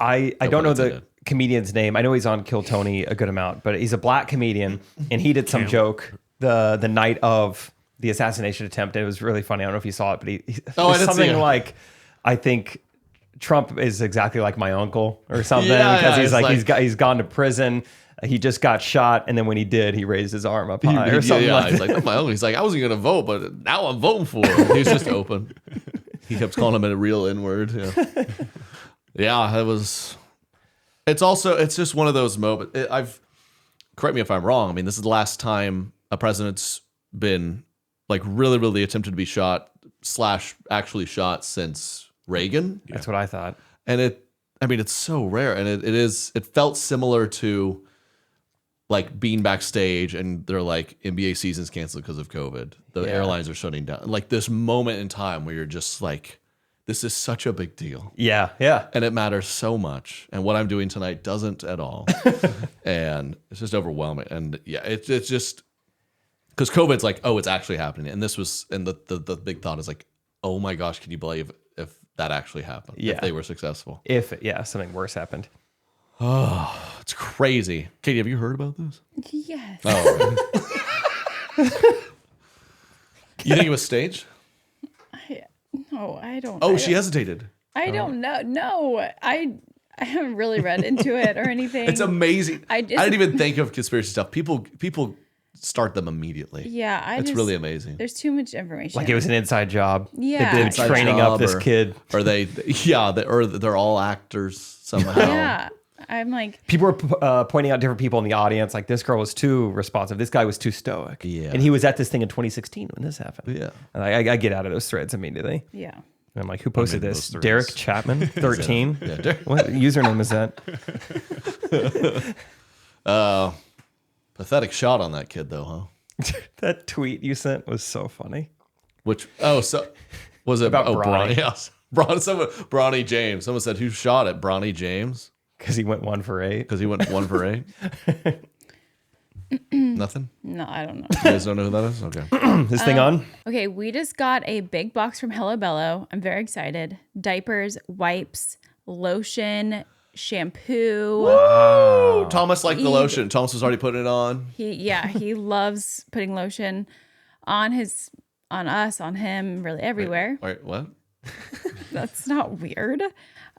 Speaker 3: I don't know the comedian's name. I know he's on Kill Tony a good amount, but he's a black comedian, and he did some joke the night of the assassination attempt. And it was really funny. I don't know if you saw it, but he something like, I think Trump is exactly like my uncle or something, because he's like he's gone to prison. He just got shot, and then when he did, he raised his arm up high or something. Yeah,
Speaker 2: he's like, that's my uncle. He's like, I wasn't gonna vote, but now I'm voting for him. He was just open. He kept calling him a real N-word. Yeah, it was. It's just one of those moments. Correct me if I'm wrong. I mean, this is the last time a president's been like really, really attempted to be shot / actually shot since Reagan.
Speaker 3: That's what I thought.
Speaker 2: And it's so rare, and it felt similar to like being backstage and they're like, NBA season's canceled because of COVID. The airlines are shutting down. Like this moment in time where you're just like, this is such a big deal.
Speaker 3: Yeah.
Speaker 2: And it matters so much. And what I'm doing tonight doesn't at all. And it's just overwhelming. And it's just because COVID's like, oh, it's actually happening. And the big thought is like, oh my gosh, can you believe if that actually happened?
Speaker 3: Yeah.
Speaker 2: If they were successful.
Speaker 3: If something worse happened.
Speaker 2: Oh, it's crazy. Katie, have you heard about this?
Speaker 4: Yes.
Speaker 2: Oh. You think it was staged?
Speaker 4: No, I don't.
Speaker 2: Oh, she hesitated.
Speaker 4: I don't know. No, I haven't really read into it or anything.
Speaker 2: It's amazing. I didn't even think of conspiracy stuff. People start them immediately.
Speaker 4: Yeah,
Speaker 2: it's really amazing.
Speaker 4: There's too much information.
Speaker 3: Like it was an inside job.
Speaker 4: Yeah.
Speaker 3: They've been training up this kid.
Speaker 2: Or they're all actors somehow.
Speaker 4: Yeah. I'm like,
Speaker 3: people were pointing out different people in the audience. Like this girl was too responsive. This guy was too stoic.
Speaker 2: Yeah.
Speaker 3: And he was at this thing in 2016 when this happened.
Speaker 2: Yeah.
Speaker 3: And I get out of those threads immediately.
Speaker 4: yeah.
Speaker 3: And I'm like, who posted this?
Speaker 5: those threads.
Speaker 3: Derek Chapman, 13.
Speaker 2: Yeah.
Speaker 3: What username is that?
Speaker 2: Pathetic shot on that kid though, huh?
Speaker 3: That tweet you sent was so funny.
Speaker 2: Was it
Speaker 3: About
Speaker 2: Bronny?
Speaker 3: Bronny.
Speaker 2: Yes. Bronny James. Someone said, who shot it? Bronny James?
Speaker 3: Because he went 1 for 8.
Speaker 2: Because he went 1 for 8. Nothing?
Speaker 4: No, I don't know.
Speaker 2: You guys don't know who that is? Okay.
Speaker 3: This thing on?
Speaker 4: Okay, we just got a big box from Hello Bello. I'm very excited. Diapers, wipes, lotion, shampoo.
Speaker 2: Woo! Thomas liked the lotion. Thomas was already putting it on.
Speaker 4: He loves putting lotion on us, on him, really everywhere.
Speaker 2: Wait, what?
Speaker 4: That's not weird.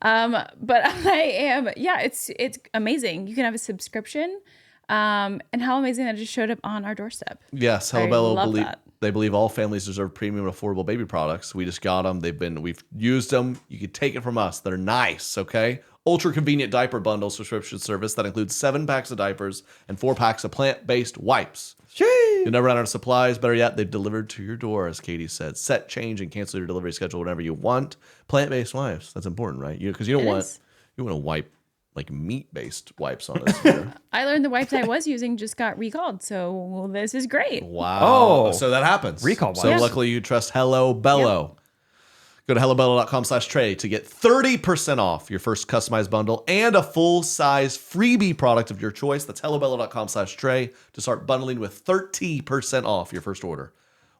Speaker 4: But I am, it's amazing. You can have a subscription. And how amazing that it just showed up on our doorstep.
Speaker 2: Yes,
Speaker 4: I
Speaker 2: Hello
Speaker 4: love
Speaker 2: Bello
Speaker 4: that.
Speaker 2: they believe all families deserve premium and affordable baby products. We just got them. We've used them. You can take it from us. They're nice, okay? Ultra convenient diaper bundle subscription service that includes 7 packs of diapers and 4 packs of plant-based wipes. You'll never run out of supplies. Better yet, they've delivered to your door, as Katie said. Set, change, and cancel your delivery schedule whenever you want. Plant-based wipes. That's important, right? Because you don't want to wipe like meat-based wipes on us here.
Speaker 4: I learned the wipes I was using just got recalled, so this is great.
Speaker 2: Wow.
Speaker 3: Oh.
Speaker 2: So that happens.
Speaker 3: Recall wipes.
Speaker 2: So
Speaker 3: Yeah.
Speaker 2: luckily you trust Hello Bello. Go to hellobello.com/Trey to get 30% off your first customized bundle and a full-size freebie product of your choice. That's hellobello.com/Trey to start bundling with 30% off your first order.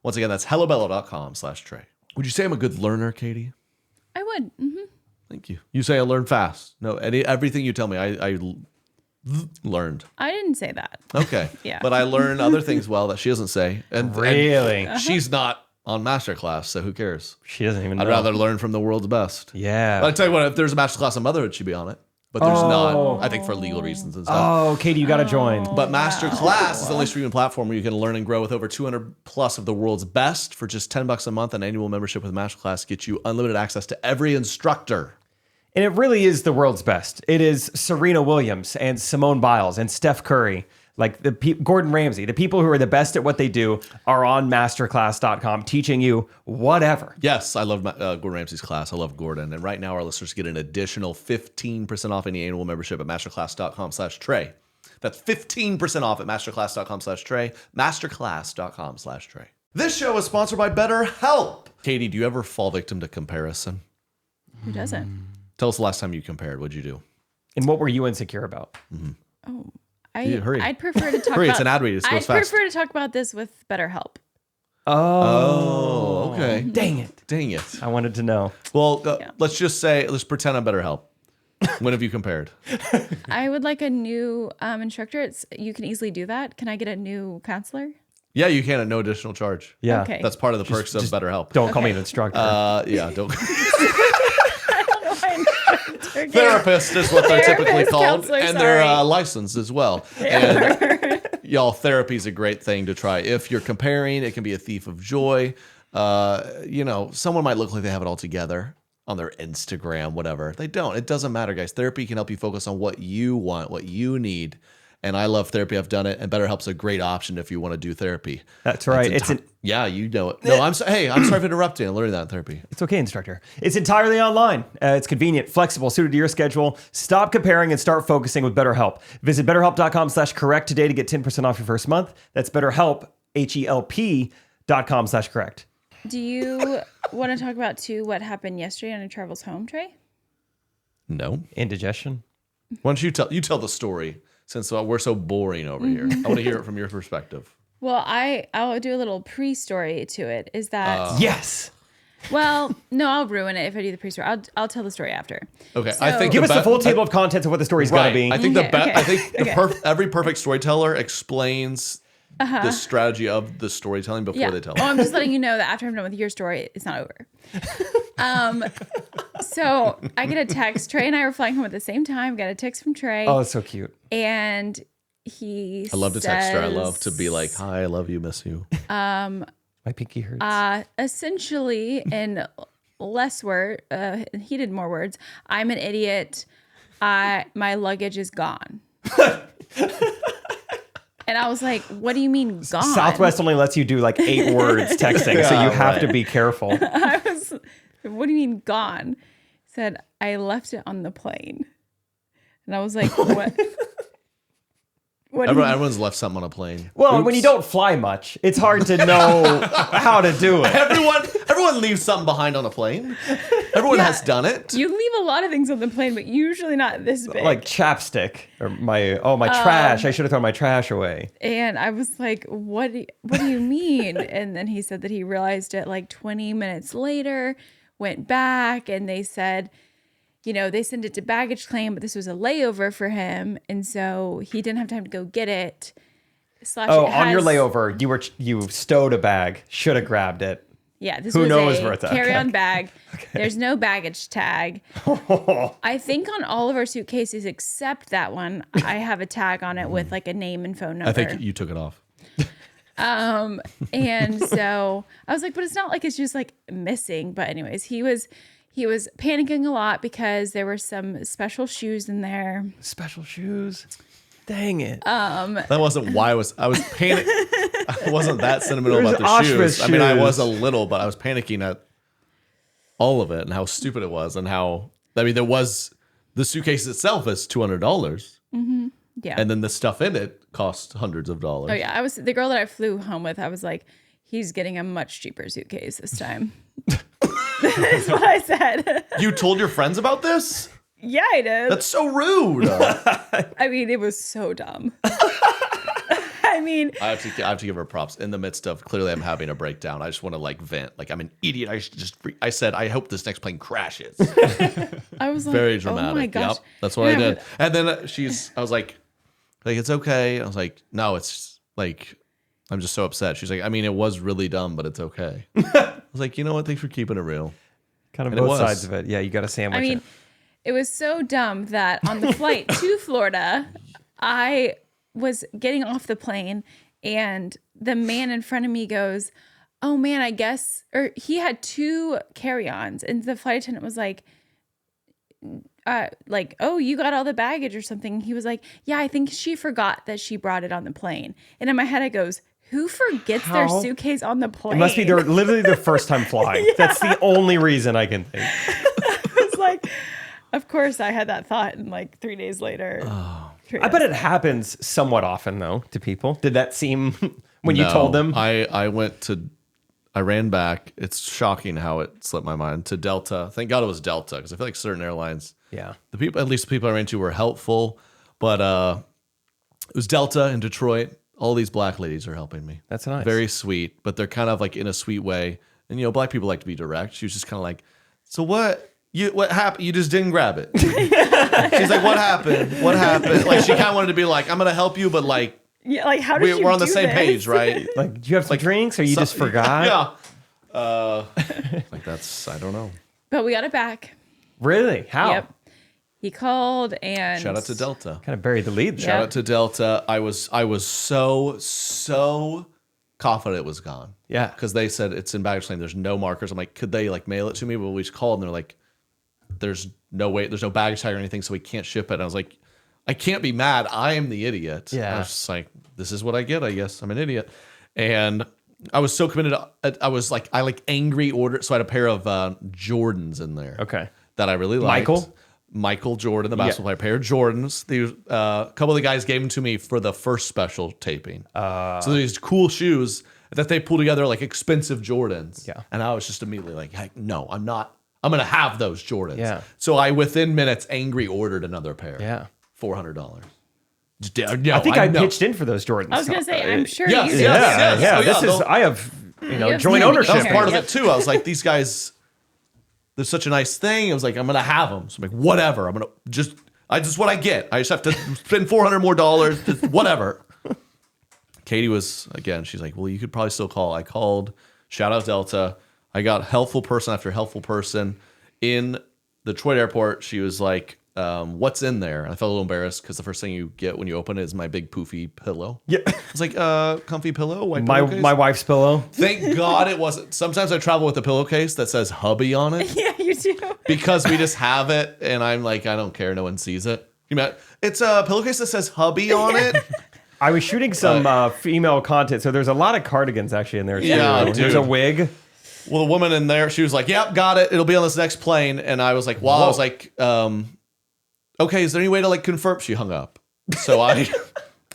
Speaker 2: Once again, that's hellobello.com/Trey. Would you say I'm a good learner, Katie?
Speaker 4: I would. Mm-hmm.
Speaker 2: Thank you. You say I learn fast. No, everything you tell me, I learned.
Speaker 4: I didn't say that.
Speaker 2: Okay.
Speaker 4: Yeah.
Speaker 2: But I learn other things well that she doesn't say. And
Speaker 3: Really?
Speaker 2: she's not on MasterClass, so who cares?
Speaker 3: She doesn't even know.
Speaker 2: I'd rather learn from the world's best.
Speaker 3: Yeah.
Speaker 2: But I tell you what, if there's a MasterClass on motherhood, she'd be on it. But there's not, I think, for legal reasons and stuff.
Speaker 3: Oh, Katie, you got to join.
Speaker 2: But MasterClass is the only streaming platform where you can learn and grow with over 200 plus of the world's best. For just $10 a month, an annual membership with MasterClass gets you unlimited access to every instructor.
Speaker 3: And it really is the world's best. It is Serena Williams and Simone Biles and Steph Curry, like Gordon Ramsay. The people who are the best at what they do are on masterclass.com teaching you whatever.
Speaker 2: Yes, I love Gordon Ramsay's class. I love Gordon. And right now our listeners get an additional 15% off any annual membership at masterclass.com/Trey. That's 15% off at masterclass.com/Trey, masterclass.com/Trey. This show is sponsored by BetterHelp. Katie, do you ever fall victim to comparison?
Speaker 4: Who doesn't?
Speaker 2: Tell us the last time you compared. What'd you do?
Speaker 3: And what were you insecure about?
Speaker 4: Oh,
Speaker 2: Yeah, hurry.
Speaker 4: I'd prefer to talk
Speaker 2: Hurry,
Speaker 4: about
Speaker 2: it's an ad read. It goes
Speaker 4: I'd
Speaker 2: fast.
Speaker 4: prefer to talk about this with BetterHelp.
Speaker 2: Oh, okay.
Speaker 3: Dang it.
Speaker 2: Dang it.
Speaker 3: I wanted to know.
Speaker 2: Well, let's pretend I'm BetterHelp. When have you compared?
Speaker 4: I would like a new instructor. You can easily do that. Can I get a new counselor?
Speaker 2: Yeah, you can at no additional charge.
Speaker 3: Yeah.
Speaker 4: Okay.
Speaker 2: That's part of the perks of BetterHelp.
Speaker 3: Don't call me an instructor.
Speaker 2: Yeah, don't.
Speaker 4: Okay.
Speaker 2: Therapist is what they're typically
Speaker 4: Therapist,
Speaker 2: called,
Speaker 4: counselor,
Speaker 2: and they're
Speaker 4: sorry.
Speaker 2: licensed as well. And y'all, therapy is a great thing to try. If you're comparing, it can be a thief of joy. Someone might look like they have it all together on their Instagram, whatever. They don't. It doesn't matter, guys. Therapy can help you focus on what you want, what you need. And I love therapy. I've done it, and BetterHelp's a great option if you want to do therapy.
Speaker 3: That's right.
Speaker 2: Yeah, you know it. No, I'm sorry for interrupting. I learned that in therapy.
Speaker 3: It's okay, instructor. It's entirely online. It's convenient, flexible, suited to your schedule. Stop comparing and start focusing with BetterHelp. Visit BetterHelp.com/correct today to get 10% off your first month. That's BetterHelp, HELP.com/correct.
Speaker 4: Do you want to talk about too what happened yesterday on our travels home, Trey?
Speaker 2: No.
Speaker 3: Indigestion.
Speaker 2: Why don't you tell the story? Since we're so boring over here, I want to hear it from your perspective.
Speaker 4: Well, I'll do a little pre-story to it. Is that
Speaker 3: Yes.
Speaker 4: well? No, I'll ruin it if I do the pre-story. I'll tell the story after.
Speaker 2: Okay,
Speaker 4: So-
Speaker 2: I think
Speaker 3: Give us the full table of contents of what the story's got to
Speaker 2: right.
Speaker 3: be.
Speaker 2: I think
Speaker 4: Okay, okay, okay.
Speaker 2: every perfect storyteller explains the strategy of the storytelling before they tell it.
Speaker 4: Oh, I'm just letting you know that after I'm done with your story, it's not over. So I get a text. Trey and I were flying home at the same time. Got a text from Trey.
Speaker 3: Oh, it's so cute.
Speaker 4: And I
Speaker 2: love to text her. I love to be like, hi, I love you, miss you.
Speaker 3: My pinky hurts.
Speaker 4: Essentially, in he did more words. I'm an idiot. My luggage is gone. And I was like, what do you mean gone?
Speaker 3: Southwest only lets you do like 8 words texting, so you have to be careful.
Speaker 4: What do you mean gone? He said, I left it on the plane. And I was like, what?
Speaker 2: Everyone's left something on a plane.
Speaker 3: Well,
Speaker 2: Oops.
Speaker 3: when you don't fly much, it's hard to know how to do it.
Speaker 2: Everyone leaves something behind on a plane. Everyone has done it.
Speaker 4: You leave a lot of things on the plane, but usually not this big.
Speaker 3: Like chapstick or my trash. I should have thrown my trash away.
Speaker 4: And I was like, what do you mean? And then he said that he realized it like 20 minutes later, went back, and they said, they sent it to baggage claim, but this was a layover for him. And so he didn't have time to go get it.
Speaker 3: On your layover, you stowed a bag. Should have grabbed it.
Speaker 4: Yeah, this
Speaker 3: Who
Speaker 4: was
Speaker 3: knows
Speaker 4: a
Speaker 3: where it's at?
Speaker 4: carry-on bag. Okay. There's no baggage tag. I think on all of our suitcases except that one, I have a tag on it with like a name and phone number.
Speaker 2: I think you took it off.
Speaker 4: And so I was like, but it's not like it's just like missing. But anyways, he was panicking a lot because there were some special shoes in there.
Speaker 3: Special shoes? Dang it.
Speaker 2: That wasn't why I was panic. I wasn't that sentimental about the
Speaker 3: Auschwitz
Speaker 2: shoes. I mean, I was a little, but I was panicking at all of it and how stupid it was and how, there was, the suitcase itself is $200.
Speaker 4: Mm-hmm. Yeah.
Speaker 2: And then the stuff in it cost hundreds of dollars.
Speaker 4: Oh yeah. The girl that I flew home with, I was like, he's getting a much cheaper suitcase this time. That's what I said.
Speaker 2: You told your friends about this?
Speaker 4: Yeah, I did.
Speaker 2: That's so rude.
Speaker 4: I mean, it was so dumb. I mean,
Speaker 2: I have to give her props. In the midst of clearly I'm having a breakdown, I just want to like vent. Like I'm an idiot. I said, I hope this next plane crashes.
Speaker 4: I was like,
Speaker 2: very dramatic.
Speaker 4: Oh my gosh.
Speaker 2: Yep, that's what I did. And then I was like, it's okay. I was like, no, it's like, I'm just so upset. She's like, I mean, it was really dumb, but it's okay. I was like, you know what? Thanks for keeping it real.
Speaker 3: Kind of both sides of it. Yeah, you got to sandwich it.
Speaker 4: It was so dumb that on the flight to Florida, I was getting off the plane and the man in front of me goes, oh man, I guess, or he had 2 carry-ons and the flight attendant was like, oh, you got all the baggage or something. He was like, yeah, I think she forgot that she brought it on the plane. And in my head, I goes, who forgets their suitcase on the plane?
Speaker 3: It must be literally their first time flying. Yeah. That's the only reason I can think.
Speaker 4: I was like, of course I had that thought, and like 3 days later.
Speaker 3: Oh. I bet it happens somewhat often though to people. Did that seem when you told them?
Speaker 2: I ran back. It's shocking how it slipped my mind to Delta. Thank God it was Delta because I feel like certain airlines, at least the people I ran to were helpful, but it was Delta in Detroit. All these black ladies are helping me.
Speaker 3: That's nice.
Speaker 2: Very sweet, but they're kind of like in a sweet way. And black people like to be direct. She was just kind of like, so what happened? You just didn't grab it. She's like, what happened? What happened? Like she kind of wanted to be like, I'm gonna help you, but like,
Speaker 4: yeah, like how did
Speaker 2: we're on the same page, right?
Speaker 3: Like, do you have some drinks, or you just forgot?
Speaker 2: Yeah. Like that's, I don't know.
Speaker 4: But we got it back.
Speaker 3: Really? How?
Speaker 4: Yep. He called and
Speaker 2: shout out to Delta.
Speaker 3: Kind of buried the lead there.
Speaker 2: Shout out to Delta. I was so confident it was gone.
Speaker 3: Yeah.
Speaker 2: Because they said it's in baggage claim. There's no markers. I'm like, could they like mail it to me? But we just called and they're like, there's no way, there's no baggage tag or anything, so we can't ship it. And I was like, I can't be mad. I am the idiot.
Speaker 3: Yeah.
Speaker 2: I was just like, this is what I get, I guess. I'm an idiot. And I was so committed. I was like, angry ordered. So I had a pair of Jordans in there.
Speaker 3: Okay.
Speaker 2: That I really liked. Michael Jordan, the basketball player, pair of Jordans. A couple of the guys gave them to me for the first special taping. So these cool shoes that they pull together like expensive Jordans.
Speaker 3: Yeah.
Speaker 2: And I was just immediately like, heck, no, I'm not. I'm going to have those Jordans.
Speaker 3: Yeah.
Speaker 2: So I, within minutes, angry ordered another pair.
Speaker 3: Yeah.
Speaker 2: $400.
Speaker 3: I think I pitched in for those Jordans.
Speaker 4: I was gonna say, I'm sure
Speaker 2: yes,
Speaker 4: you did.
Speaker 2: yes.
Speaker 3: I have
Speaker 4: have
Speaker 3: joint
Speaker 4: money.
Speaker 3: ownership.
Speaker 2: That was part of it too. I was like, these guys, there's such a nice thing. I was like, I'm gonna have them. So I'm like, whatever. I'm gonna just what I get. I just have to spend $400 more. Just whatever. Katie was, again, she's like, well, you could probably still call. I called, shout out Delta. I got helpful person after helpful person. In the Detroit airport, she was like, what's in there? I felt a little embarrassed because the first thing you get when you open it is my big poofy pillow.
Speaker 3: Yeah.
Speaker 2: It's like, comfy pillow, white
Speaker 3: My
Speaker 2: pillowcase.
Speaker 3: my wife's pillow.
Speaker 2: Thank God it wasn't. Sometimes I travel with a pillowcase that says hubby on it.
Speaker 4: Yeah, you do.
Speaker 2: Because we just have it, and I'm like, I don't care. No one sees it. It's a pillowcase that says hubby on it.
Speaker 3: I was shooting some female content, so there's a lot of cardigans actually in there too.
Speaker 2: Yeah,
Speaker 3: There's
Speaker 2: dude.
Speaker 3: a wig.
Speaker 2: Well, the woman in there, she was like, yep, got it. It'll be on this next plane. And I was like, wow. I was like, okay, is there any way to like confirm? She hung up. So I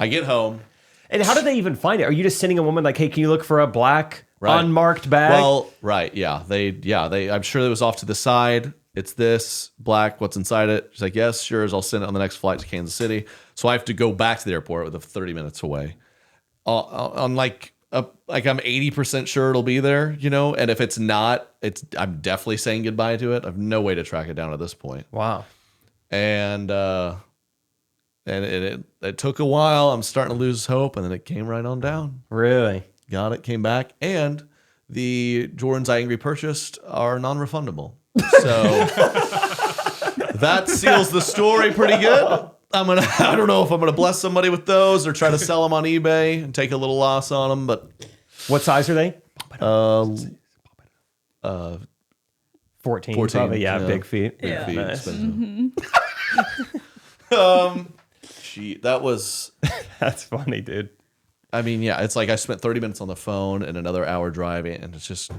Speaker 2: get home.
Speaker 3: And how did they even find it? Are you just sending a woman like, hey, can you look for a black unmarked bag?
Speaker 2: Well, right. Yeah. I'm sure it was off to the side. It's this black, what's inside it? She's like, yes, sure. I'll send it on the next flight to Kansas City. So I have to go back to the airport with 30 minutes away. On like I'm 80% sure it'll be there, and if it's not, I'm definitely saying goodbye to it. I have no way to track it down at this point.
Speaker 3: Wow.
Speaker 2: And it took a while. I'm starting to lose hope, and then it came right on down.
Speaker 3: Really?
Speaker 2: Got it, came back, and the Jordans I repurchased are non-refundable. So that seals the story pretty good. I don't know if I'm gonna bless somebody with those or try to sell them on eBay and take a little loss on them. But
Speaker 3: what size are they? 14 probably. Yeah, big feet.
Speaker 2: Big feet.
Speaker 3: Nice.
Speaker 2: Gee, that was.
Speaker 3: That's funny, dude.
Speaker 2: I mean, yeah, it's like I spent 30 minutes on the phone and another hour driving, and it's just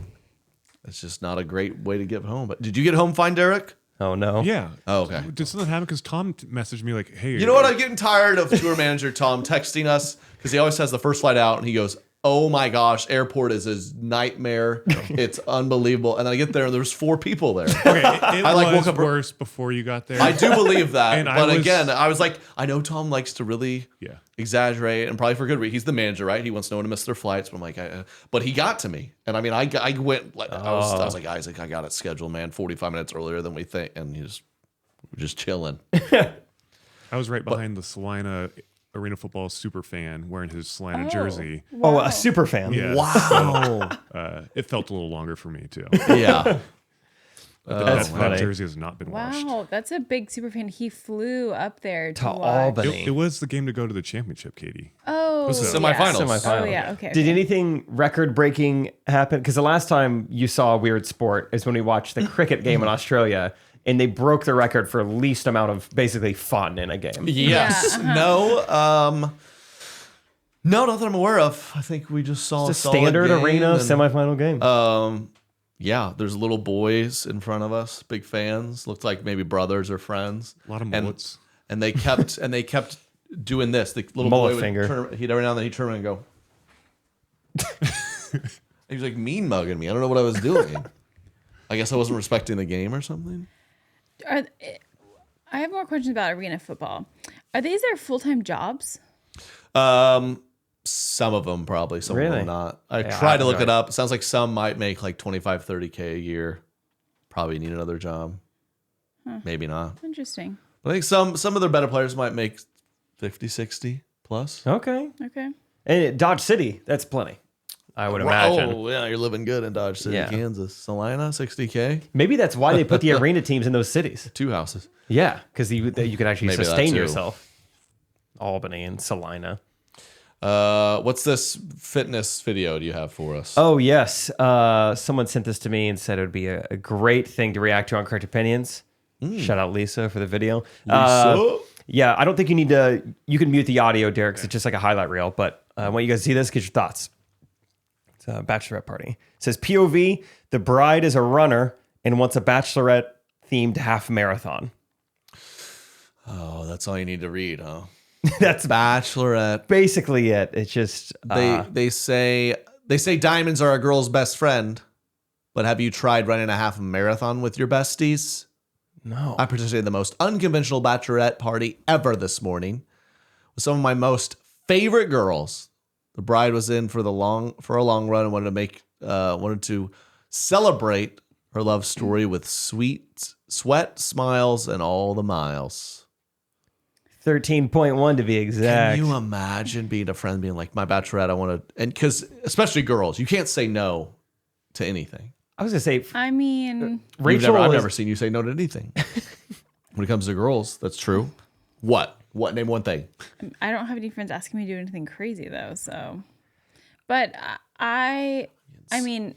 Speaker 2: not a great way to get home. But did you get home fine, Derek?
Speaker 3: Oh, no.
Speaker 5: Yeah.
Speaker 2: Oh, okay.
Speaker 5: Did something happen? Because Tom messaged me like, hey.
Speaker 2: You know what? I'm getting tired of tour manager Tom texting us because he always has the first flight out and he goes, oh my gosh, airport is his nightmare. It's unbelievable. And then I get there and there's 4 people there.
Speaker 5: Okay, it
Speaker 2: I like
Speaker 5: was
Speaker 2: woke up
Speaker 5: worse before you got there.
Speaker 2: I do believe that.
Speaker 5: And
Speaker 2: but again, I was like, I know Tom likes to really exaggerate and probably for good reason. He's the manager, right? He wants no one to miss their flights. But I'm like, but he got to me. And I mean, I went like, I was like, Isaac, I got it scheduled, man, 45 minutes earlier than we think. And we're just chilling.
Speaker 5: I was right behind the Salina Arena Football super fan wearing his Salina jersey.
Speaker 3: Wow. Oh, a super fan.
Speaker 5: Yeah.
Speaker 2: Wow.
Speaker 5: So, it felt a little longer for me too.
Speaker 2: Yeah.
Speaker 5: That jersey has not been washed.
Speaker 4: Wow, that's a big super fan. He flew up there to watch.
Speaker 3: Albany.
Speaker 5: It was the game to go to the championship, Katie.
Speaker 4: Oh,
Speaker 5: was a
Speaker 2: semifinals.
Speaker 4: Oh, yeah. Okay.
Speaker 3: Did anything record-breaking happen? Because the last time you saw a weird sport is when we watched the cricket game in Australia, and they broke the record for least amount of basically fun in a game.
Speaker 2: Yes.
Speaker 4: Yeah,
Speaker 2: No. No, not that I'm aware of. I think we just saw
Speaker 3: It's a
Speaker 2: solid
Speaker 3: standard
Speaker 2: game
Speaker 3: arena
Speaker 2: and,
Speaker 3: semifinal game.
Speaker 2: Yeah, there's little boys in front of us, big fans. Looked like maybe brothers or friends.
Speaker 5: A lot of mullets.
Speaker 2: And they kept doing this. The little
Speaker 3: Mullet
Speaker 2: boy
Speaker 3: finger.
Speaker 2: He'd every now and then he'd turn around and go. He was like mean mugging me. I don't know what I was doing. I guess I wasn't respecting the game or something.
Speaker 4: I have more questions about arena football. Are these their full-time jobs?
Speaker 2: Some of them probably, some of
Speaker 3: Really?
Speaker 2: them not. I
Speaker 3: Yeah,
Speaker 2: tried to look
Speaker 3: right.
Speaker 2: it up. It sounds like some might make like 25, 30K a year. Probably need another job. Maybe not.
Speaker 4: Interesting.
Speaker 2: I think some of their better players might make 50, 60 plus.
Speaker 3: Okay.
Speaker 4: Okay.
Speaker 3: And Dodge City, that's plenty, I would imagine.
Speaker 2: Oh, yeah, you're living good in Dodge City,
Speaker 3: Yeah.
Speaker 2: Kansas. Salina, 60K.
Speaker 3: Maybe that's why they put the arena teams in those cities.
Speaker 2: 2 houses.
Speaker 3: Yeah, because you can actually
Speaker 2: Maybe that
Speaker 3: sustain
Speaker 2: too.
Speaker 3: yourself. Albany and Salina.
Speaker 2: What's this fitness video do you have for us?
Speaker 3: Oh, yes. Someone sent this to me and said it would be a great thing to react to on Correct Opinions. Shout out Lisa for the video.
Speaker 2: Lisa?
Speaker 3: Yeah, I don't think you need to. You can mute the audio, Derek, because it's just like a highlight reel. But I want you guys to see this, get your thoughts. It's a bachelorette party. It says POV, the bride is a runner and wants a bachelorette themed half marathon.
Speaker 2: Oh, that's all you need to read, huh?
Speaker 3: That's
Speaker 2: Bachelorette.
Speaker 3: basically it. It's just
Speaker 2: They say diamonds are a girl's best friend, but have you tried running a half marathon with your besties?
Speaker 3: no.
Speaker 2: I participated in the most unconventional bachelorette party ever this morning with some of my most favorite girls. The bride was in for a long run and wanted to celebrate her love story with sweat, smiles, and all the miles.
Speaker 3: 13.1 to be exact.
Speaker 2: Can you imagine being a friend being like, my bachelorette, I want to, and because especially girls, you can't say no to anything.
Speaker 3: I was going to say,
Speaker 4: I mean,
Speaker 3: Rachel,
Speaker 2: I've never seen you say no to anything. When it comes to girls, that's true. What? Name one thing.
Speaker 4: I don't have any friends asking me to do anything crazy though. So, but I mean,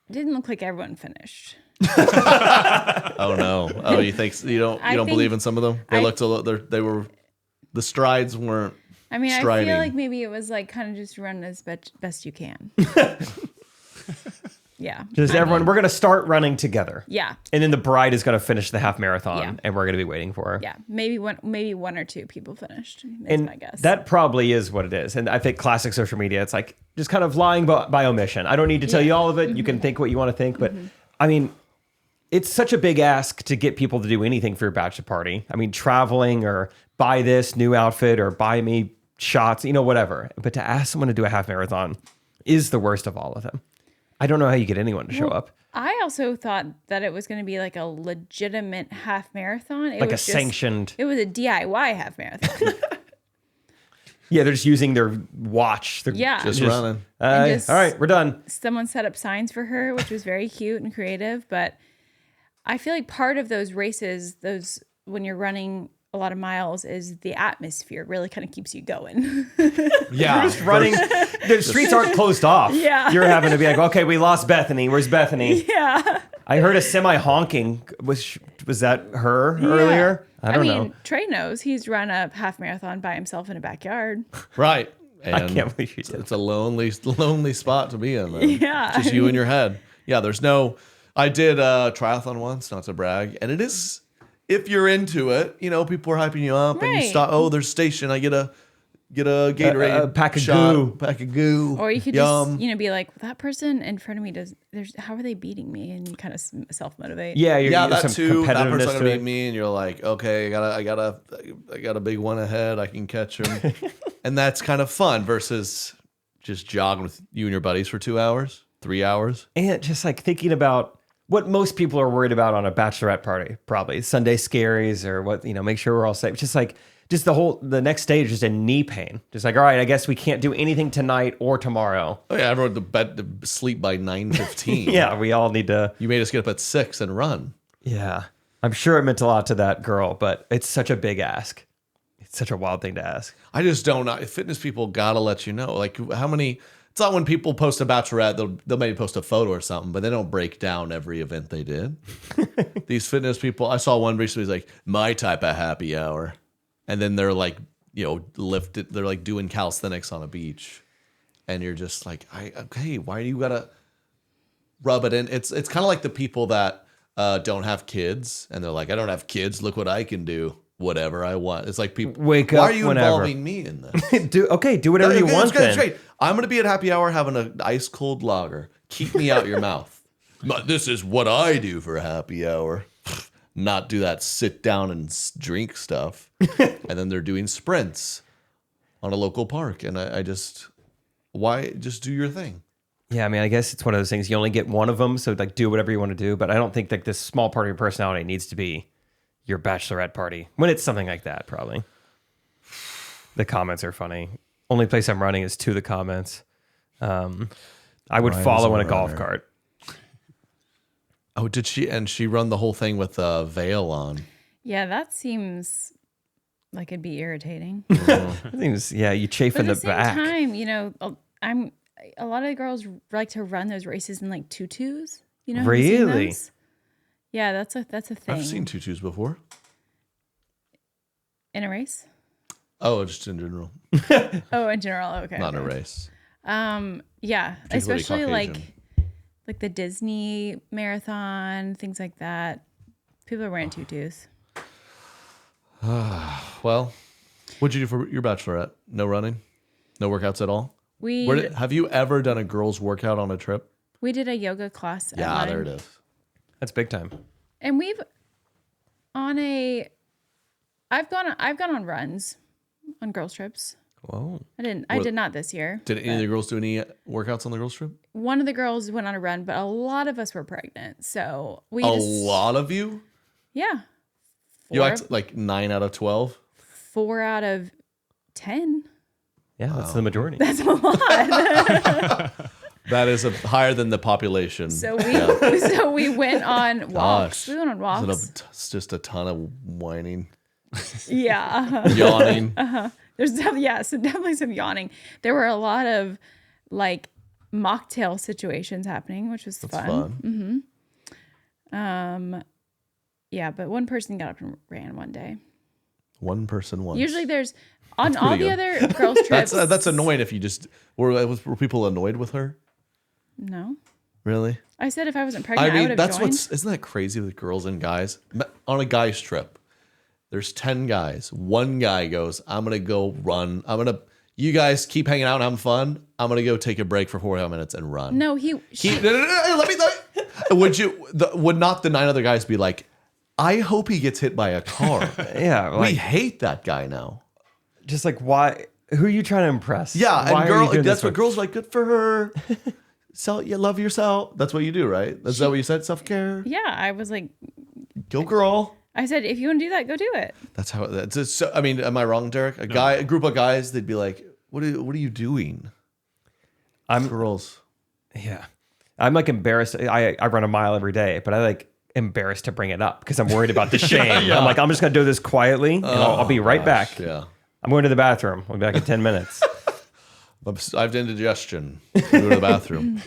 Speaker 4: it didn't look like everyone finished.
Speaker 2: Oh no! Oh, you think you don't believe in some of them? They looked a little. They were. The strides weren't.
Speaker 4: I mean,
Speaker 2: striding.
Speaker 4: I feel like maybe it was like kind of just run as best you can. Yeah.
Speaker 3: Just everyone, we're going to start running together.
Speaker 4: Yeah.
Speaker 3: And then the bride is going to finish the half marathon,
Speaker 4: Yeah.
Speaker 3: and we're going to be waiting for her.
Speaker 4: Yeah. Maybe one or two people finished. Is
Speaker 3: And
Speaker 4: my guess.
Speaker 3: that probably is what it is. And I think classic social media, it's like just kind of lying by omission. I don't need to tell you all of it. You can think what you want to think. But I mean, it's such a big ask to get people to do anything for your bachelor party. I mean, traveling or buy this new outfit or buy me shots, whatever. But to ask someone to do a half marathon is the worst of all of them. I don't know how you get anyone to show up.
Speaker 4: I also thought that it was going to be like a legitimate half marathon.
Speaker 3: Like a sanctioned.
Speaker 4: It was a DIY half marathon.
Speaker 3: Yeah, they're just using their watch. They're
Speaker 2: Just running.
Speaker 3: all right, we're done.
Speaker 4: Someone set up signs for her, which was very cute and creative. But I feel like part of those races, when you're running a lot of miles, is the atmosphere really kind of keeps you going.
Speaker 2: Yeah,
Speaker 3: Just running. The streets aren't closed off.
Speaker 4: Yeah.
Speaker 3: You're having to be like, okay, we lost Bethany. Where's Bethany?
Speaker 4: Yeah.
Speaker 3: I heard a semi honking. Was that her earlier? I don't know.
Speaker 4: Trey knows he's run a half marathon by himself in a backyard.
Speaker 2: Right.
Speaker 3: I
Speaker 2: And
Speaker 3: can't believe you did.
Speaker 2: it's a lonely spot to be in. Man.
Speaker 4: Yeah.
Speaker 2: Just you in your head. Yeah, there's no. I did a triathlon once, not to brag, and it is. If you're into it, people are hyping you up, and you
Speaker 4: Right.
Speaker 2: stop. Oh, there's station. I get a Gatorade,
Speaker 3: A pack of
Speaker 2: shot,
Speaker 3: goo.
Speaker 2: pack of goo.
Speaker 4: Or you could
Speaker 2: Yum.
Speaker 4: just, be like, that person in front of me how are they beating me? And you kind of self-motivate.
Speaker 3: Yeah,
Speaker 2: Yeah,
Speaker 3: there's
Speaker 2: that
Speaker 3: some
Speaker 2: too. That
Speaker 3: competitiveness
Speaker 2: person's
Speaker 3: to
Speaker 2: gonna
Speaker 3: it.
Speaker 2: beat me, and you're like, okay, I got a big one ahead. I can catch him, and that's kind of fun versus just jogging with you and your buddies for 2 hours, 3 hours.
Speaker 3: And just like thinking about what most people are worried about on a bachelorette party, probably Sunday scaries or what, make sure we're all safe. Just the next day is just a knee pain. Just like, all right, I guess we can't do anything tonight or tomorrow.
Speaker 2: Oh yeah, everyone to sleep by 9:15.
Speaker 3: Yeah, we all need to.
Speaker 2: You made us get up at 6 and run.
Speaker 3: Yeah. I'm sure it meant a lot to that girl, but it's such a big ask. It's such a wild thing to ask.
Speaker 2: I just don't know. Fitness people gotta let you know. Like how many. It's not when people post a bachelorette, they'll maybe post a photo or something, but they don't break down every event they did. These fitness people, I saw one recently, was like, my type of happy hour. And then they're like, lifted, they're like doing calisthenics on a beach. And you're just like, okay, why do you gotta rub it in? It's kind of like the people that don't have kids and they're like, I don't have kids, look what I can do. Whatever I want. It's like people
Speaker 3: Wake
Speaker 2: why
Speaker 3: up
Speaker 2: are you
Speaker 3: whenever.
Speaker 2: involving me in this?
Speaker 3: Do whatever you want then.
Speaker 2: Great. I'm going to be at happy hour having an ice cold lager. Keep me out your mouth. But this is what I do for happy hour. Not do that sit down and drink stuff. And then they're doing sprints on a local park. And I just, why just do your thing?
Speaker 3: Yeah, I mean, I guess it's one of those things. You only get one of them, so like do whatever you want to do. But I don't think that this small part of your personality needs to be your bachelorette party when it's something like that. Probably the comments are funny. Only place I'm running is to the comments. I would
Speaker 2: Ryan's
Speaker 3: follow
Speaker 2: a
Speaker 3: in a golf
Speaker 2: runner.
Speaker 3: cart.
Speaker 2: Oh, did she? And she run the whole thing with a veil on.
Speaker 4: Yeah, that seems like it'd be irritating.
Speaker 3: Things, yeah, you chafe
Speaker 4: But
Speaker 3: in
Speaker 4: at
Speaker 3: the
Speaker 4: the same
Speaker 3: back.
Speaker 4: time, a lot of girls like to run those races in like tutus. Have you seen
Speaker 3: Really?
Speaker 4: those? Yeah, that's a thing.
Speaker 2: I've seen tutus before.
Speaker 4: In a race?
Speaker 2: Oh, just in general.
Speaker 4: Oh, in general. Okay.
Speaker 2: Not in a
Speaker 4: okay.
Speaker 2: race.
Speaker 4: Yeah,
Speaker 2: Particularly
Speaker 4: especially
Speaker 2: Caucasian.
Speaker 4: like the Disney marathon, things like that. People are wearing tutus.
Speaker 2: Well, what'd you do for your bachelorette? No running? No workouts at all? Have you ever done a girls' workout on a trip?
Speaker 4: We did a yoga class.
Speaker 2: Yeah,
Speaker 4: at mine.
Speaker 2: there it is.
Speaker 3: That's big time.
Speaker 4: And I've gone on runs on girls trips.
Speaker 3: Whoa.
Speaker 4: I did not this year.
Speaker 2: Did any of the girls do any workouts on the girls' trip?
Speaker 4: One of the girls went on a run, but a lot of us were pregnant. So
Speaker 2: A lot of you?
Speaker 4: Yeah.
Speaker 2: You act like 9 out of 12?
Speaker 4: 4 out of 10.
Speaker 3: Yeah, that's the majority.
Speaker 4: That's a lot.
Speaker 2: That is higher than the population.
Speaker 4: So we went on walks.
Speaker 2: Gosh.
Speaker 4: We went on walks.
Speaker 2: It's just a ton of whining,
Speaker 4: Yeah.
Speaker 2: yawning.
Speaker 4: There's definitely some yawning. There were a lot of like mocktail situations happening, which was fun. Yeah, but one person got up and ran one day.
Speaker 2: One person once.
Speaker 4: Usually there's on all the other girls' trips.
Speaker 2: That's annoying if you just were people annoyed with her?
Speaker 4: No.
Speaker 2: Really?
Speaker 4: I said if I wasn't pregnant, I would have joined.
Speaker 2: Isn't that crazy with girls and guys? On a guy's trip, there's 10 guys. One guy goes, I'm going to go run. You guys keep hanging out and having fun. I'm going to go take a break for 45 minutes and run.
Speaker 4: No,
Speaker 2: no, would not the 9 other guys be like, I hope he gets hit by a car.
Speaker 3: Yeah.
Speaker 2: We hate that guy now.
Speaker 3: Just like, why? Who are you trying to impress?
Speaker 2: Yeah,
Speaker 3: why
Speaker 2: and that's what girls are like. Good for her. You love yourself. That's what you do, right? Is that what you said? Self-care?
Speaker 4: Yeah, I was like,
Speaker 2: go girl.
Speaker 4: I said, if you want to do that, go do it.
Speaker 2: That's how it's so, I mean, am I wrong, Derek? A group of guys, they'd be like, what are you doing? Girls.
Speaker 3: Yeah. I'm like embarrassed. I run a mile every day, but I like embarrassed to bring it up because I'm worried about the shame. Yeah. I'm like, I'm just going to do this quietly and I'll be right back.
Speaker 2: Yeah.
Speaker 3: I'm going to the bathroom. I'll be back in 10 minutes.
Speaker 2: I've done indigestion. Go to the bathroom.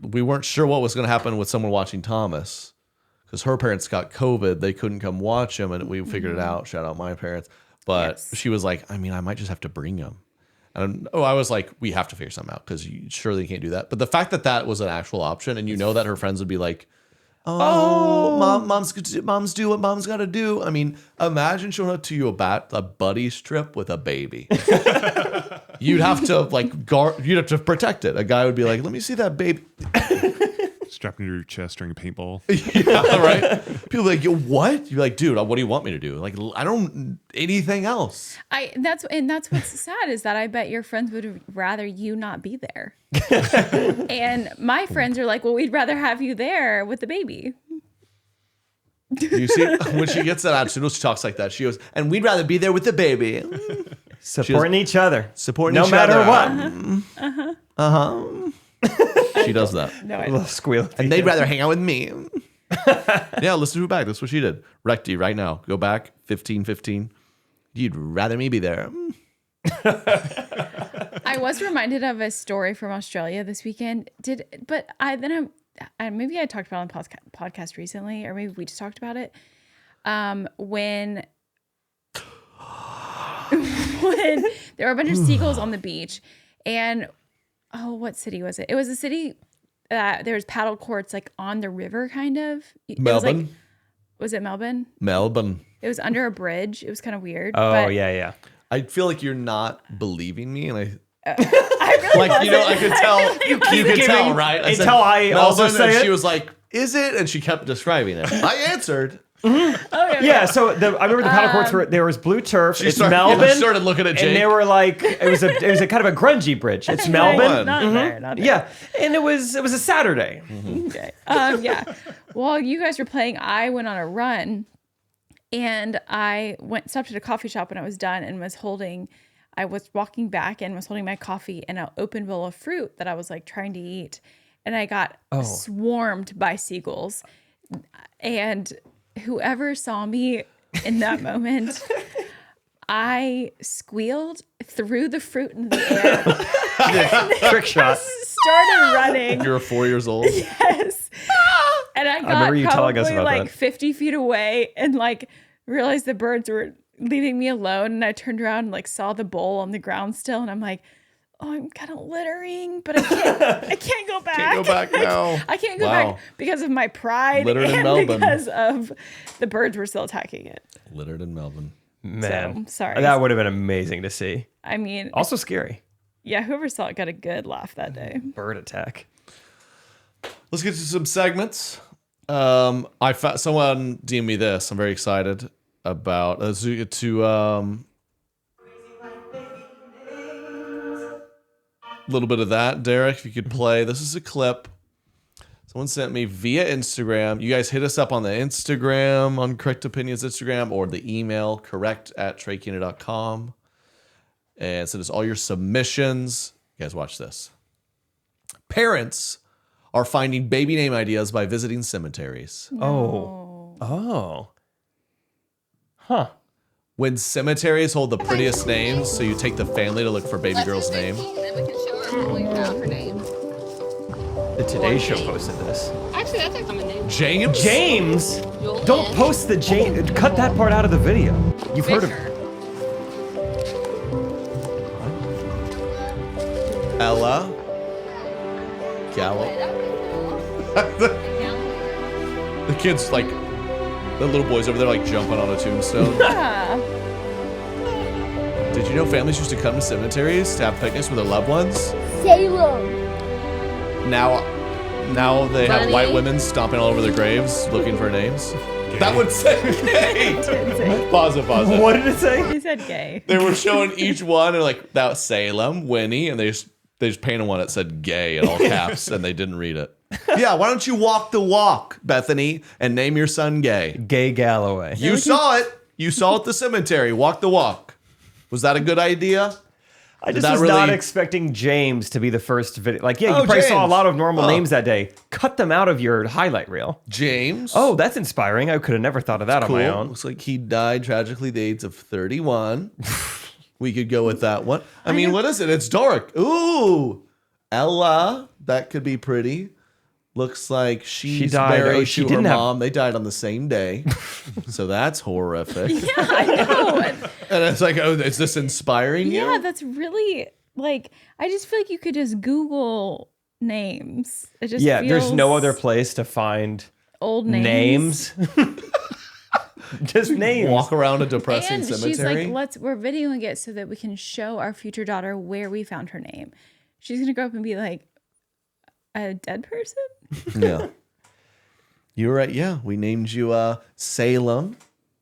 Speaker 2: We weren't sure what was going to happen with someone watching Thomas because her parents got COVID. They couldn't come watch him, and we figured it out. Shout out my parents. But she was like, I mean, I might just have to bring him. And I was like, we have to figure something out because you surely can't do that. But the fact that was an actual option, and that her friends would be like, mom's do what mom's got to do. I mean, imagine showing up to a buddy's trip with a baby. You'd have to you'd have to protect it. A guy would be like, let me see that baby.
Speaker 5: Strapped into your chest during paintball.
Speaker 2: Yeah, right? People are like, what? You're like, dude, what do you want me to do? Like, I don't, anything else.
Speaker 4: That's what's sad is that I bet your friends would rather you not be there. And my friends are like, well, we'd rather have you there with the baby.
Speaker 2: You see, when she gets that attitude, she talks like that. She goes, and we'd rather be there with the baby.
Speaker 3: Supporting each other.
Speaker 2: Supporting each
Speaker 3: other.
Speaker 2: No matter what. She does that.
Speaker 4: No, I
Speaker 3: A little squeal.
Speaker 2: And they'd rather hang out with me. Yeah, listen to her back. That's what she did. Recti, right now. Go back, 15. You'd rather me be there.
Speaker 4: I was reminded of a story from Australia this weekend. Maybe I talked about it on podcast recently, or maybe we just talked about it. When there were a bunch of seagulls on the beach, and what city was it? It was a city that there was paddle courts like on the river, kind of.
Speaker 2: Melbourne.
Speaker 4: Was it Melbourne?
Speaker 2: Melbourne.
Speaker 4: It was under a bridge. It was kind of weird.
Speaker 3: Oh, yeah.
Speaker 2: I feel like you're not believing me, and
Speaker 4: I really
Speaker 2: I could tell. You could tell, right?
Speaker 3: Until I also
Speaker 2: Melbourne,
Speaker 3: say
Speaker 2: and
Speaker 3: it.
Speaker 2: she was like, "Is it?" And she kept describing it. I answered.
Speaker 3: Yeah, so I remember the paddle courts were there was blue turf. It's Melbourne.
Speaker 2: Yeah, started looking at Jake,
Speaker 3: and they were like, it was a kind of a grungy bridge. It's Melbourne.
Speaker 4: Not there, not there.
Speaker 3: Yeah, and it was a Saturday.
Speaker 4: Okay. Yeah. While you guys were playing, I went on a run, and I stopped at a coffee shop when I was done, and I was walking back and was holding my coffee and an open bowl of fruit that I was like trying to eat, and I got swarmed by seagulls, and whoever saw me in that moment, I squealed, threw the fruit into the air.
Speaker 3: Trick shot.
Speaker 4: Started running.
Speaker 2: You were 4 years old.
Speaker 4: Yes. And I
Speaker 3: remember you
Speaker 4: got
Speaker 3: telling us
Speaker 4: probably
Speaker 3: about
Speaker 4: like
Speaker 3: that.
Speaker 4: 50 feet away and like realized the birds were leaving me alone. And I turned around and like saw the bowl on the ground still. And I'm like, oh, I'm kind of littering, but I can't go back.
Speaker 2: Can't go back now.
Speaker 4: I can't go back because of my pride
Speaker 2: Littered in
Speaker 4: and
Speaker 2: Melbourne.
Speaker 4: because of the birds were still attacking it.
Speaker 2: Littered in Melbourne.
Speaker 3: Man,
Speaker 4: So, sorry.
Speaker 3: that would have been amazing to see.
Speaker 4: I mean,
Speaker 3: Also scary.
Speaker 4: yeah, whoever saw it got a good laugh that day.
Speaker 3: Bird attack.
Speaker 2: Let's get to some segments. Someone DM'd me this. I'm very excited about. Let's get to a little bit of that. Derek, if you could play. This is a clip. Someone sent me via Instagram. You guys hit us up on the Instagram, on Correct Opinions Instagram, or the email correct@treykina.com. And send us all your submissions. You guys watch this. Parents are finding baby name ideas by visiting cemeteries.
Speaker 3: Oh. Huh.
Speaker 2: When cemeteries hold the prettiest names, so you take the family to look for baby girl's name.
Speaker 6: Then we can show her what we found her name.
Speaker 3: The Today Show posted this.
Speaker 6: Actually, that's a common name.
Speaker 2: James?
Speaker 3: James!
Speaker 6: Julian.
Speaker 3: Don't post the James. Cut that part out of the video. You've heard of
Speaker 6: Fisher.
Speaker 2: Ella? Gallo? The kids, like, the little boys over there, like, jumping on a tombstone.
Speaker 4: Yeah.
Speaker 2: Did you know families used to come to cemeteries to have picnics with their loved ones?
Speaker 7: Salem.
Speaker 2: Now they have
Speaker 6: Bunny.
Speaker 2: white women stomping all over their graves looking for names. That would say gay. Pause it.
Speaker 3: What did it say?
Speaker 4: He said gay.
Speaker 2: They were showing each one and like that was Salem, Winnie, and they just painted one that said gay in all caps and they didn't read it. Yeah, why don't you walk the walk, Bethany, and name your son Gay?
Speaker 3: Gay Galloway.
Speaker 2: You saw it. You saw it at the cemetery. Walk the walk. Was that a good idea?
Speaker 3: I just
Speaker 2: that
Speaker 3: was
Speaker 2: really-
Speaker 3: not expecting James to be the first video. Like, yeah,
Speaker 2: Oh,
Speaker 3: you probably saw a
Speaker 2: James.
Speaker 3: lot of normal
Speaker 2: Oh.
Speaker 3: names that day. Cut them out of your highlight reel.
Speaker 2: James.
Speaker 3: Oh, that's inspiring. I could have never thought of that
Speaker 2: cool.
Speaker 3: on my own.
Speaker 2: Looks like he died tragically at the age of 31. We could go with that one. I mean, what is it? It's dark. Ooh. Ella. That could be pretty. Looks like she's
Speaker 3: died.
Speaker 2: married
Speaker 3: Oh, she
Speaker 2: to her
Speaker 3: didn't have-
Speaker 2: mom. They died on the same day. So that's horrific.
Speaker 4: Yeah, I know.
Speaker 2: And it's like, oh, is this inspiring you?
Speaker 4: Yeah, that's really like. I just feel like you could just Google names. It just
Speaker 3: Yeah, there's no
Speaker 4: feels
Speaker 3: other place to find
Speaker 4: old names.
Speaker 3: Just names.
Speaker 2: Walk around a depressing
Speaker 4: And
Speaker 2: cemetery.
Speaker 4: she's like, we're videoing it so that we can show our future daughter where we found her name. She's gonna grow up and be like, a dead person.
Speaker 2: Yeah. You were right. Yeah. We named you Salem.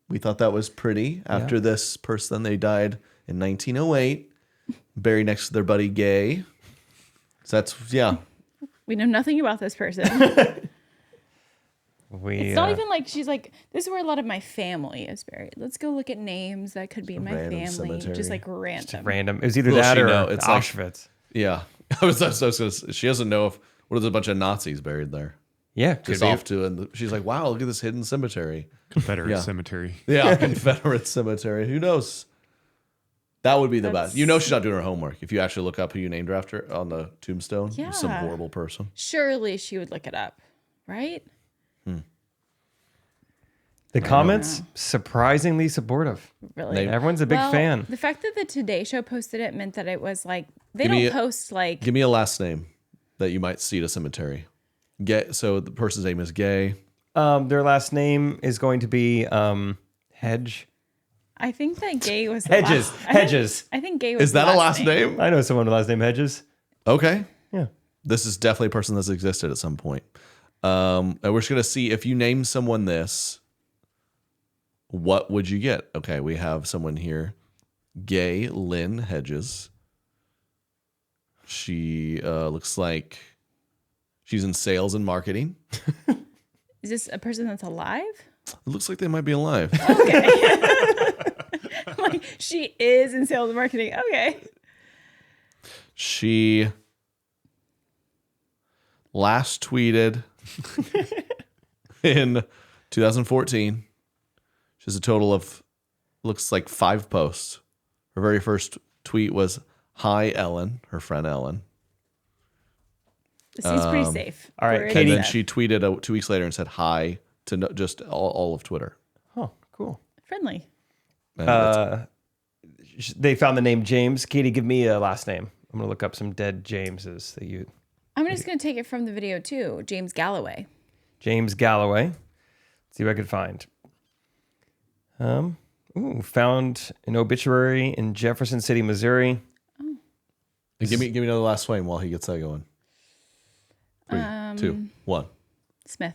Speaker 2: We thought that was pretty. After this person, they died in 1908, buried next to their buddy Gay. So that's, yeah.
Speaker 4: We know nothing about this person. It's not even like she's like, this is where a lot of my family is buried. Let's go look at names that could be my
Speaker 2: random
Speaker 4: family.
Speaker 2: cemetery.
Speaker 4: Just like random.
Speaker 3: random. It was either
Speaker 2: Well,
Speaker 3: that
Speaker 2: she
Speaker 3: or
Speaker 2: know. It's like-
Speaker 3: Auschwitz.
Speaker 2: Yeah. I was gonna say, she doesn't know if, what if there's a bunch of Nazis buried there?
Speaker 3: Yeah,
Speaker 2: Just off to, and she's like, wow, look at this hidden cemetery.
Speaker 5: Confederate
Speaker 2: Yeah.
Speaker 5: cemetery.
Speaker 2: Yeah. Confederate cemetery. Who knows? That would be the
Speaker 4: That's-
Speaker 2: best. You know she's not doing her homework. If you actually look up who you named her after on the tombstone,
Speaker 4: Yeah.
Speaker 2: some horrible person.
Speaker 4: Surely she would look it up, right?
Speaker 3: The comments surprisingly supportive.
Speaker 4: Really?
Speaker 3: Everyone's a big
Speaker 4: Well,
Speaker 3: fan.
Speaker 4: The fact that the Today Show posted it meant that it was like they
Speaker 2: Give me
Speaker 4: don't
Speaker 2: a-
Speaker 4: post like
Speaker 2: Give me a last name that you might see at a cemetery. Gay. So the person's name is Gay.
Speaker 3: Their last name is going to be Hedge.
Speaker 4: I think that Gay was the
Speaker 3: Hedges.
Speaker 4: last-
Speaker 3: Hedges.
Speaker 4: I think Gay was
Speaker 2: Is that
Speaker 4: the
Speaker 2: a last name?
Speaker 3: I know someone with the last name Hedges.
Speaker 2: Okay.
Speaker 3: Yeah.
Speaker 2: This is definitely a person that's existed at some point. And we're just gonna see if you name someone this, what would you get? Okay, we have someone here, Gay Lynn Hedges. She looks like she's in sales and marketing.
Speaker 4: Is this a person that's alive?
Speaker 2: It looks like they might be alive.
Speaker 4: Like she is in sales and marketing. Okay.
Speaker 2: She last tweeted in 2014. She has a total of, looks like 5 posts. Her very first tweet was, "Hi, Ellen," her friend Ellen.
Speaker 4: This seems pretty safe.
Speaker 3: all right,
Speaker 4: We're in
Speaker 3: Katie.
Speaker 2: And then
Speaker 4: safe.
Speaker 2: she tweeted 2 weeks later and said hi to just all of Twitter.
Speaker 3: Oh, cool.
Speaker 4: friendly.
Speaker 2: And that's-
Speaker 3: They found the name James. Katie, give me a last name. I'm gonna look up some dead Jameses that you.
Speaker 4: I'm just gonna take it from the video too. James Galloway.
Speaker 3: James Galloway. Let's see what I could find. Found an obituary in Jefferson City, Missouri.
Speaker 2: give me another last swing while he gets that going. 3, 2, 1.
Speaker 4: Smith.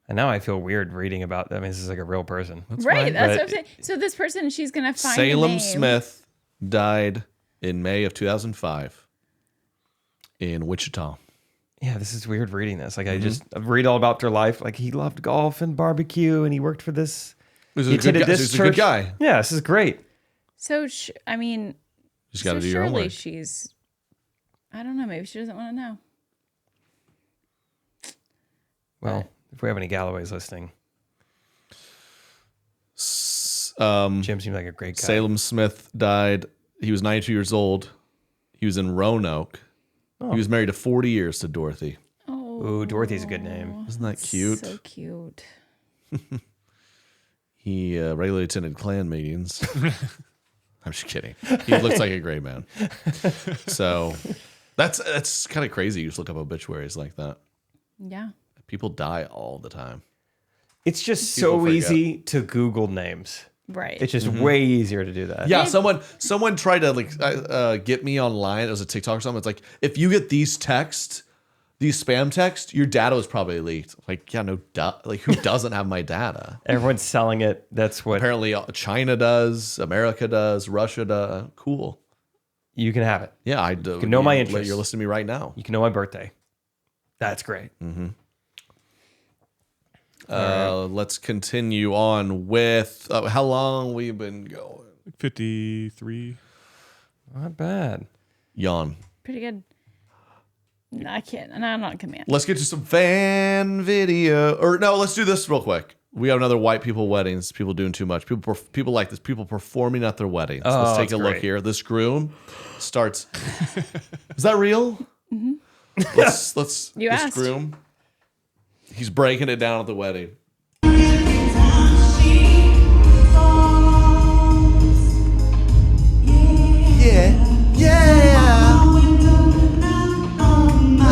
Speaker 3: And now I feel weird reading about them. This is like a real person.
Speaker 4: Right. That's
Speaker 3: But-
Speaker 4: what I'm saying. So this person, she's gonna find a
Speaker 2: Salem
Speaker 4: name.
Speaker 2: Smith died in May of 2005. in Wichita.
Speaker 3: Yeah, this is weird reading this. Like I just read all about their life. Like he loved golf and barbecue, and he worked for this.
Speaker 2: He's a good guy.
Speaker 3: Yeah, this is great.
Speaker 4: So, I mean,
Speaker 2: She's got to do your own work.
Speaker 4: She's, I don't know, maybe she doesn't want to know.
Speaker 3: Well, if we have any Galloways listening. Jim seems like a great guy.
Speaker 2: Salem Smith died. He was 92 years old. He was in Roanoke. Oh. He was married to 40 years to Dorothy.
Speaker 4: Oh,
Speaker 3: ooh, Dorothy's a good name.
Speaker 2: Isn't that cute?
Speaker 4: So cute.
Speaker 2: He regularly attended Klan meetings. I'm just kidding. He looks like a great man. So that's kind of crazy. You just look up obituaries like that.
Speaker 4: Yeah.
Speaker 2: People die all the time.
Speaker 3: It's just so easy to Google names.
Speaker 4: Right.
Speaker 3: It's just way easier to do that.
Speaker 2: Yeah, someone tried to get me online. It was a TikTok or something. It's like, if you get these spam texts, your data was probably leaked. Like, yeah, no, like who doesn't have my data?
Speaker 3: Everyone's selling it. That's what
Speaker 2: Apparently China does, America does, Russia does. Cool.
Speaker 3: You can have it.
Speaker 2: Yeah, I do.
Speaker 3: You can know my interests.
Speaker 2: You're listening to me right now.
Speaker 3: You can know my birthday. That's great.
Speaker 2: Mm-hmm. Let's continue on with how long we've been going.
Speaker 5: 53.
Speaker 3: Not bad.
Speaker 2: Yawn.
Speaker 4: Pretty good. No, I can't. No, I'm not command.
Speaker 2: Let's get to some fan video. Or no, let's do this real quick. We have another white people weddings. People doing too much. People like this. People performing at their weddings.
Speaker 3: Oh,
Speaker 2: let's take a look here. This groom starts. Is that real? Mm-hmm. Let's.
Speaker 4: You
Speaker 2: this
Speaker 4: asked.
Speaker 2: Groom. He's breaking it down at the wedding.
Speaker 4: I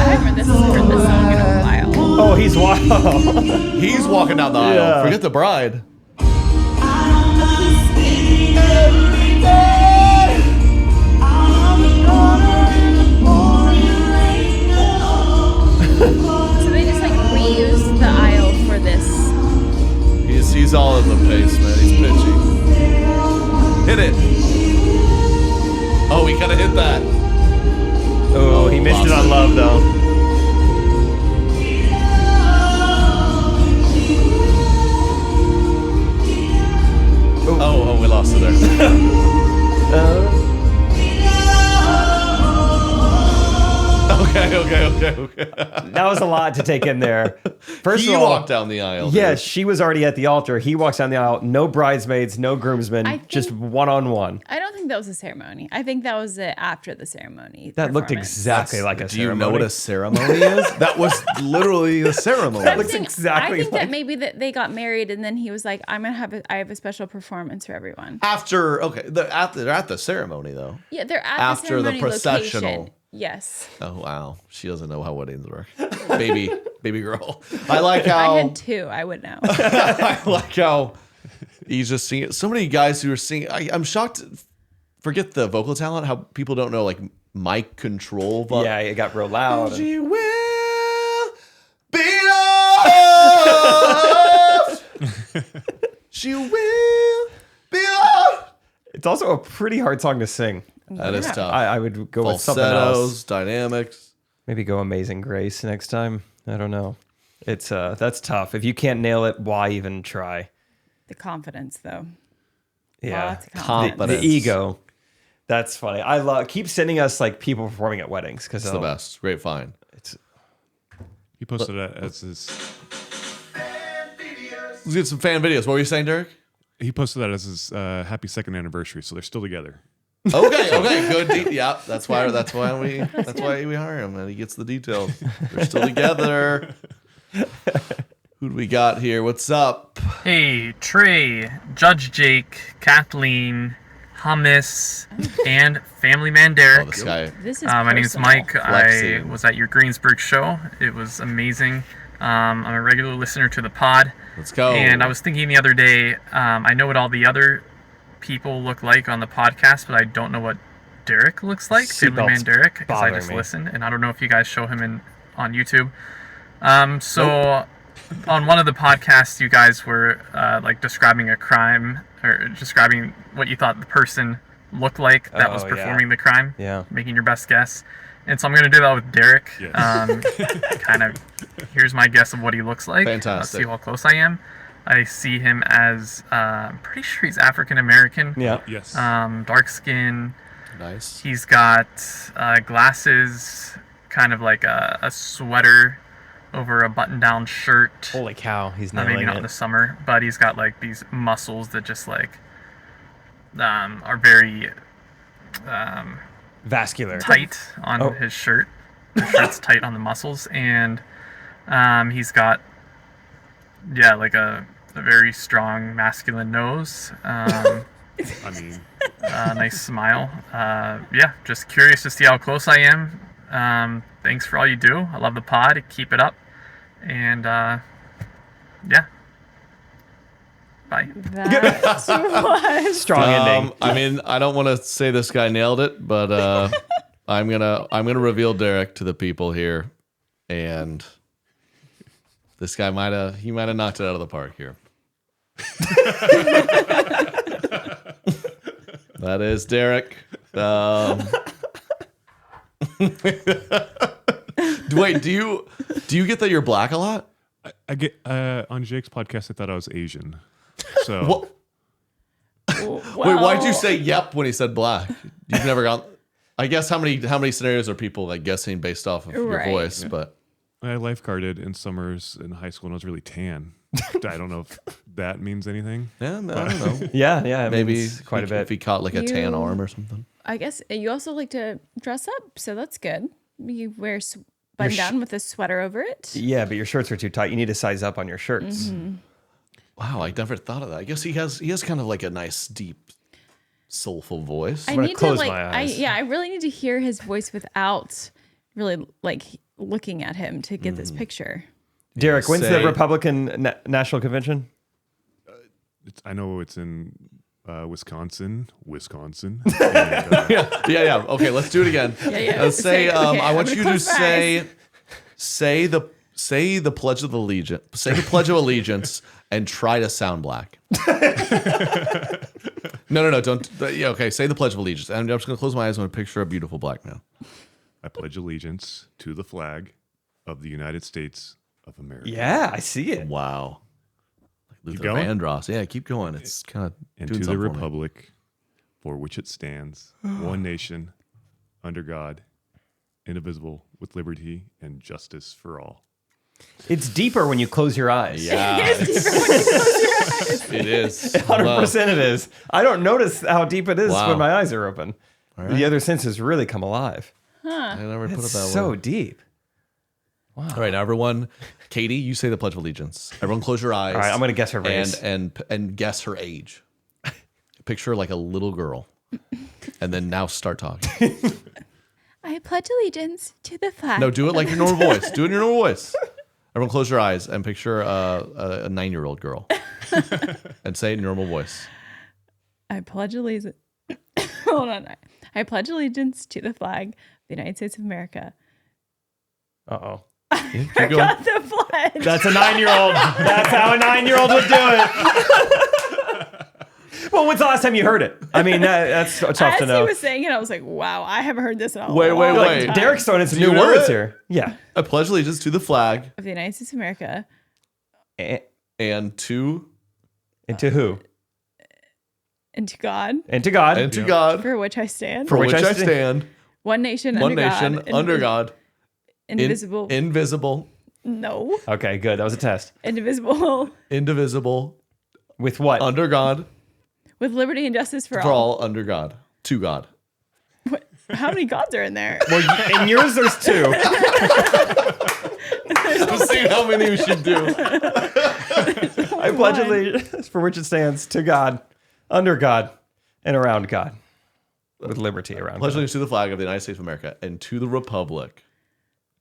Speaker 4: haven't heard this song in a while.
Speaker 3: Oh, he's wild.
Speaker 2: He's walking down the aisle.
Speaker 3: Yeah.
Speaker 2: Forget the bride.
Speaker 4: So they just reused the aisle for this.
Speaker 2: He's all in the pace, man. He's pitching. Hit it. Oh, he kind of hit that.
Speaker 3: Oh, he missed it on love, though.
Speaker 2: Oh, we lost it there. Okay.
Speaker 3: That was a lot to take in there. First
Speaker 2: He
Speaker 3: of all,
Speaker 2: walked down the aisle.
Speaker 3: Yeah,
Speaker 2: dude.
Speaker 3: she was already at the altar. He walks down the aisle. No bridesmaids, no groomsmen, just one-on-one.
Speaker 4: I don't think that was a ceremony. I think that was after the ceremony.
Speaker 3: That looked
Speaker 4: performance.
Speaker 3: exactly like a
Speaker 2: Do you
Speaker 3: ceremony.
Speaker 2: know what a ceremony is? That was literally a ceremony.
Speaker 3: That looks exactly
Speaker 4: I think
Speaker 3: like...
Speaker 4: that maybe that they got married and then he was like, I have a special performance for everyone.
Speaker 2: After, they're at the ceremony though.
Speaker 4: Yeah, they're at
Speaker 2: After
Speaker 4: the
Speaker 2: the
Speaker 4: ceremony
Speaker 2: processional.
Speaker 4: location. Yes.
Speaker 2: Oh wow, she doesn't know how weddings work. baby girl. I like how
Speaker 4: I had two. I would know.
Speaker 2: I like how he's just singing. So many guys who are singing. I'm shocked. Forget the vocal talent. How people don't know mic control.
Speaker 3: Yeah, it got real loud.
Speaker 2: She will be loved. She will be loved.
Speaker 3: It's also a pretty hard song to sing.
Speaker 2: That is tough.
Speaker 3: I would go with something else.
Speaker 2: Falsettos, dynamics.
Speaker 3: Maybe go Amazing Grace next time. I don't know. It's that's tough. If you can't nail it, why even try?
Speaker 4: The confidence, though.
Speaker 3: Yeah,
Speaker 4: Lots of confidence.
Speaker 3: the ego. That's funny. I love. Keep sending us people performing at weddings because
Speaker 2: It's the best. Great find.
Speaker 5: He posted it as his.
Speaker 2: Let's get some fan videos. What were you saying, Derek?
Speaker 5: He posted that as his happy second anniversary, so they're still together.
Speaker 2: Okay, good. Yeah, that's why we hire him, and he gets the details. They're still together. Who do we got here? What's up?
Speaker 7: Hey, Trey, Judge Jake, Kathleen, Hummus, and Family Man Derek.
Speaker 2: Oh, this guy.
Speaker 4: This is
Speaker 7: My name's
Speaker 4: personal.
Speaker 7: Mike.
Speaker 2: Flexing.
Speaker 7: I was at your Greensburg show. It was amazing. I'm a regular listener to the pod.
Speaker 2: Let's go.
Speaker 7: And I was thinking the other day, I know what all the other people look like on the podcast, but I don't know what Derek looks like. Family Man Derek, because I just listen, and I don't know if you guys show him on YouTube. So on one of the podcasts, you guys were describing a crime or describing what you thought the person looked like that was performing the crime.
Speaker 3: Yeah.
Speaker 7: Making your best guess. And so I'm going to do that with Derek.
Speaker 5: Yes.
Speaker 7: Kind of, here's my guess of what he looks like.
Speaker 2: Fantastic.
Speaker 7: See how close I am. I see him as, I'm pretty sure he's African American.
Speaker 3: Yeah.
Speaker 5: Yes.
Speaker 7: Dark skin.
Speaker 2: Nice.
Speaker 7: He's got glasses, kind of like a sweater over a button-down shirt.
Speaker 3: Holy cow, he's
Speaker 7: Maybe
Speaker 3: nailing
Speaker 7: not in
Speaker 3: it.
Speaker 7: the summer, but he's got like these muscles that just like are very
Speaker 3: Vascular.
Speaker 7: tight on
Speaker 3: Oh.
Speaker 7: his shirt. The shirt's tight on the muscles, and he's got like a very strong masculine nose.
Speaker 5: I mean,
Speaker 7: Nice smile. Just curious to see how close I am. Thanks for all you do. I love the pod. Keep it up. And Bye.
Speaker 4: That was
Speaker 3: Strong ending.
Speaker 2: I mean, I don't want to say this guy nailed it, but I'm gonna reveal Derek to the people here, and this guy might have knocked it out of the park here. That is Derek. Wait, do you get that you're black a lot?
Speaker 5: I get on Jake's podcast. I thought I was Asian. So
Speaker 2: What? Wait, why'd you say yep when he said black? You've never gone. I guess how many scenarios are people like guessing based off of your
Speaker 4: Right.
Speaker 2: voice? But
Speaker 5: I lifeguarded in summers in high school and I was really tan. I don't know if that means anything.
Speaker 2: yeah, I don't know.
Speaker 3: Yeah, it
Speaker 2: Maybe
Speaker 3: means quite a bit.
Speaker 2: if he caught like a tan
Speaker 4: You-
Speaker 2: arm or something.
Speaker 4: I guess you also like to dress up, so that's good. You wear button down with a sweater over it.
Speaker 3: Yeah, but your shirts are too tight. You need to size up on your shirts.
Speaker 2: Wow, I never thought of that. I guess he has kind of like a nice, deep, soulful voice.
Speaker 4: I
Speaker 3: gonna
Speaker 4: need to
Speaker 3: close
Speaker 4: like
Speaker 3: my eyes.
Speaker 4: I really need to hear his voice without really like looking at him to get this picture.
Speaker 3: Derek, when's the
Speaker 2: Say-
Speaker 3: Republican National Convention?
Speaker 5: I know it's in Wisconsin. And,
Speaker 2: yeah. Okay, let's do it again.
Speaker 4: Yeah.
Speaker 2: Let's say,
Speaker 4: Okay,
Speaker 2: I
Speaker 4: I'm
Speaker 2: want
Speaker 4: gonna
Speaker 2: you to
Speaker 4: close my
Speaker 2: say the Pledge of Allegiance. Say the Pledge of Allegiance and try to sound black. No, don't. Yeah, okay, say the Pledge of Allegiance. And I'm just going to close my eyes and picture a beautiful black man.
Speaker 5: I pledge allegiance to the flag of the United States of America.
Speaker 3: Yeah, I see it.
Speaker 2: Wow. Like Luther
Speaker 5: going?
Speaker 2: Vandross. Yeah, keep going. It's kind of
Speaker 5: And
Speaker 2: doing
Speaker 5: to the
Speaker 2: something for me.
Speaker 5: republic for which it stands, one nation, under God, indivisible, with liberty and justice for all.
Speaker 3: It's deeper when you close your eyes.
Speaker 2: Yeah, it is.
Speaker 3: 100% it is. I don't notice how deep it is
Speaker 2: Wow.
Speaker 3: when my eyes are open. The other senses really come alive.
Speaker 2: I never put it
Speaker 3: It's
Speaker 2: that
Speaker 3: so
Speaker 2: way.
Speaker 3: deep.
Speaker 2: All right, now everyone, Katie, you say the Pledge of Allegiance. Everyone, close your eyes.
Speaker 3: All right, I'm going to guess her race.
Speaker 2: and guess her age. Picture her like a little girl, and then now start talking.
Speaker 4: I pledge allegiance to the flag.
Speaker 2: No, do it like your normal voice. Do it in your normal voice. Everyone, close your eyes and picture a 9-year-old girl, and say it in your normal voice.
Speaker 4: I pledge allegiance. Hold on. I pledge allegiance to the flag of the United States of America.
Speaker 3: Uh-oh.
Speaker 2: Keep going.
Speaker 4: Got the pledge.
Speaker 3: That's a 9-year-old. That's how a 9-year-old would do it. Well, when's the last time you heard it? I mean, that's tough
Speaker 4: As
Speaker 3: to know.
Speaker 4: he was saying it, I was like, wow, I haven't heard this in a
Speaker 2: Wait,
Speaker 4: long
Speaker 2: wait.
Speaker 4: time.
Speaker 3: Derek's throwing in some
Speaker 2: Do you
Speaker 3: new
Speaker 2: know
Speaker 3: words
Speaker 2: it?
Speaker 3: here. Yeah.
Speaker 2: I pledge allegiance to the flag
Speaker 4: Of the United States of America.
Speaker 2: and to
Speaker 3: And to who?
Speaker 4: And to God,
Speaker 3: And to God.
Speaker 2: and to God,
Speaker 4: for which I stand.
Speaker 2: for which I stand,
Speaker 4: one nation
Speaker 2: one
Speaker 4: under
Speaker 2: nation
Speaker 4: God.
Speaker 2: under God,
Speaker 4: Indivisible.
Speaker 2: invisible,
Speaker 4: No.
Speaker 3: Okay, good. That was a test.
Speaker 4: Indivisible.
Speaker 2: indivisible,
Speaker 3: With what?
Speaker 2: under God,
Speaker 4: With liberty and justice for
Speaker 2: for
Speaker 4: all.
Speaker 2: all, under God, to God.
Speaker 4: What? How many gods are in there?
Speaker 3: Well, in yours, there's 2.
Speaker 2: Let's see how many we should do.
Speaker 3: I pledge allegiance for which it stands to God, under God, and around God. With liberty around
Speaker 2: Pledge
Speaker 3: God.
Speaker 2: allegiance to the flag of the United States of America and to the republic.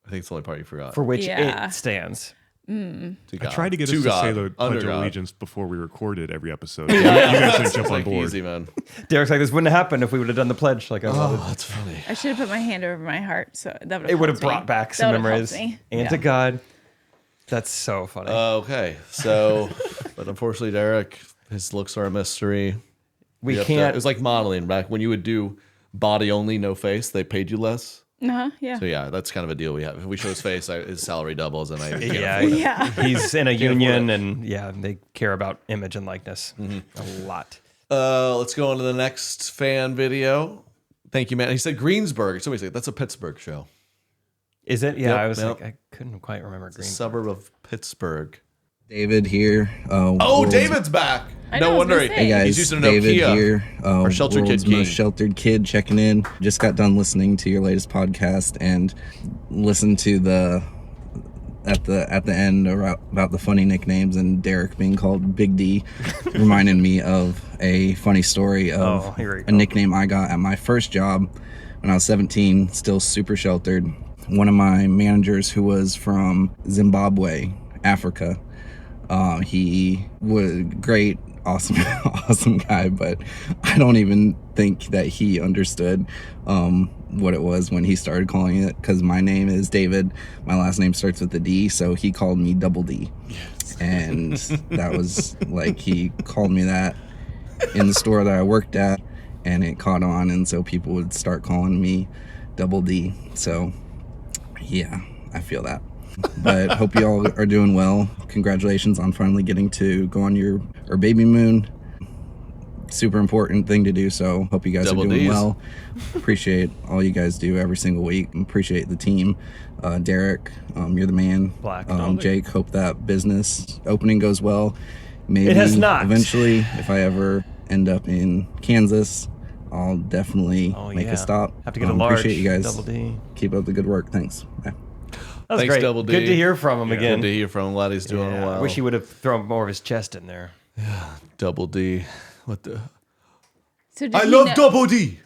Speaker 2: I think it's the only part you forgot.
Speaker 3: For which
Speaker 4: Yeah.
Speaker 3: it stands.
Speaker 2: To
Speaker 5: I
Speaker 2: God.
Speaker 5: tried to get us
Speaker 2: To
Speaker 5: to
Speaker 2: God,
Speaker 5: say the
Speaker 2: under
Speaker 5: Pledge of
Speaker 2: God.
Speaker 5: Allegiance before we recorded every episode. You guys didn't jump on
Speaker 2: Like
Speaker 5: board.
Speaker 2: easy, man.
Speaker 3: Derek's like, this wouldn't have happened if we would have done the pledge like I wanted.
Speaker 2: Oh, that's funny.
Speaker 4: I should have put my hand over my heart, so that would
Speaker 3: It would have brought back some memories.
Speaker 4: Me.
Speaker 3: And to God. That's so funny.
Speaker 2: Okay, so, but unfortunately, Derek, his looks are a mystery.
Speaker 3: we
Speaker 2: You have to-
Speaker 3: can't.
Speaker 2: it was like modeling back when you would do body only, no face. They paid you less.
Speaker 4: Yeah.
Speaker 2: So yeah, that's kind of a deal we have. If we show his face, his salary doubles, and I
Speaker 4: Yeah.
Speaker 3: He's in a union, and they care about image and likeness a lot.
Speaker 2: Let's go on to the next fan video. Thank you, man. He said Greensburg. Somebody said that's a Pittsburgh show.
Speaker 3: Is it? Yeah,
Speaker 2: Yep,
Speaker 3: I was
Speaker 2: yep.
Speaker 3: like, I couldn't quite remember.
Speaker 2: It's a suburb of Pittsburgh.
Speaker 8: David here.
Speaker 2: David's back.
Speaker 4: No
Speaker 2: wonder.
Speaker 8: Hey guys,
Speaker 2: he's using an
Speaker 8: David
Speaker 2: Nokia.
Speaker 8: here.
Speaker 2: Our sheltered
Speaker 8: world's
Speaker 2: kid king.
Speaker 8: most sheltered kid checking in. Just got done listening to your latest podcast and listened to at the end about the funny nicknames and Derek being called Big D reminded me of a funny story of a nickname I got at my first job when I was 17, still super sheltered. One of my managers who was from Zimbabwe, Africa, he was great, awesome guy, but I don't even think that he understood what it was when he started calling it, because my name is David, my last name starts with a D, so he called me Double D. Yes. And that was like, he called me that in the store that I worked at, and it caught on, and so people would start calling me Double D. So yeah, I feel that. But hope you all are doing well. Congratulations on finally getting to go on your baby moon. Super important thing to do, so hope you guys are doing well. Appreciate all you guys do every single week. Appreciate the team. Derek, you're the man. Jake, hope that business opening goes well. Maybe
Speaker 3: it has not.
Speaker 8: Eventually, if I ever end up in Kansas, I'll definitely make a stop.
Speaker 3: Have to get a large.
Speaker 8: Appreciate you guys.
Speaker 3: Double D.
Speaker 8: Keep up the good work. Thanks. Bye.
Speaker 3: That was
Speaker 2: Thanks,
Speaker 3: great.
Speaker 2: Double D.
Speaker 3: Good to hear from him again.
Speaker 2: Good to hear from him. Glad he's doing well.
Speaker 3: I wish he would have thrown more of his chest in there.
Speaker 2: Yeah, Double D. What the?
Speaker 4: So
Speaker 2: I love Double D.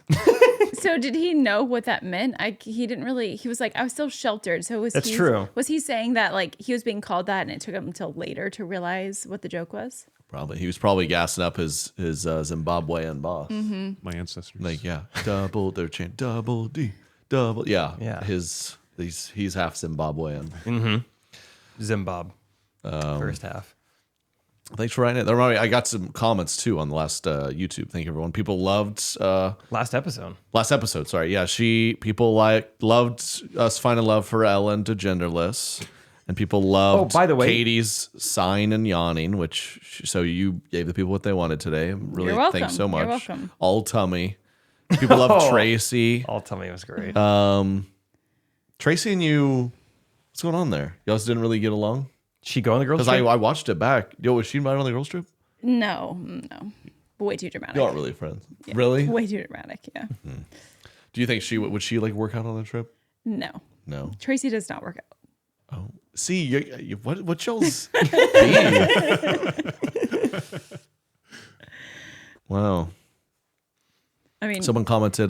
Speaker 4: So did he know what that meant? He didn't really. He was like, I was still sheltered. So
Speaker 3: That's true.
Speaker 4: Was he saying that like he was being called that, and it took him until later to realize what the joke was?
Speaker 2: Probably. He was probably gassing up his Zimbabwean boss.
Speaker 4: Mm-hmm.
Speaker 5: My ancestors.
Speaker 2: Like, yeah, they're chanting Double D, double. Yeah. He's half Zimbabwean.
Speaker 3: Mm-hmm. Zimbabwe. First half.
Speaker 2: Thanks for writing it. I got some comments too on the last YouTube. Thank you, everyone. People loved
Speaker 3: last episode.
Speaker 2: Sorry, yeah. People loved us finding love for Ellen to Genderless, and people loved.
Speaker 3: By the way,
Speaker 2: Katie's sighing and yawning, so you gave the people what they wanted today. Really, thanks so much.
Speaker 4: You're welcome.
Speaker 2: All tummy. People love Tracy.
Speaker 3: All tummy was great.
Speaker 2: Tracy and you, what's going on there? You guys didn't really get along?
Speaker 3: She go on the girls' trip?
Speaker 2: Because I watched it back. Yo, was she invited on the girls' trip?
Speaker 4: No. Way too dramatic.
Speaker 2: You aren't really friends.
Speaker 4: Yeah.
Speaker 2: Really?
Speaker 4: Way too dramatic, yeah.
Speaker 2: Mm-hmm. Do you think would she like work out on the trip?
Speaker 4: No.
Speaker 2: No.
Speaker 4: Tracy does not work out.
Speaker 2: Oh. See, what y'all's beef? Wow.
Speaker 4: I mean,
Speaker 2: someone commented,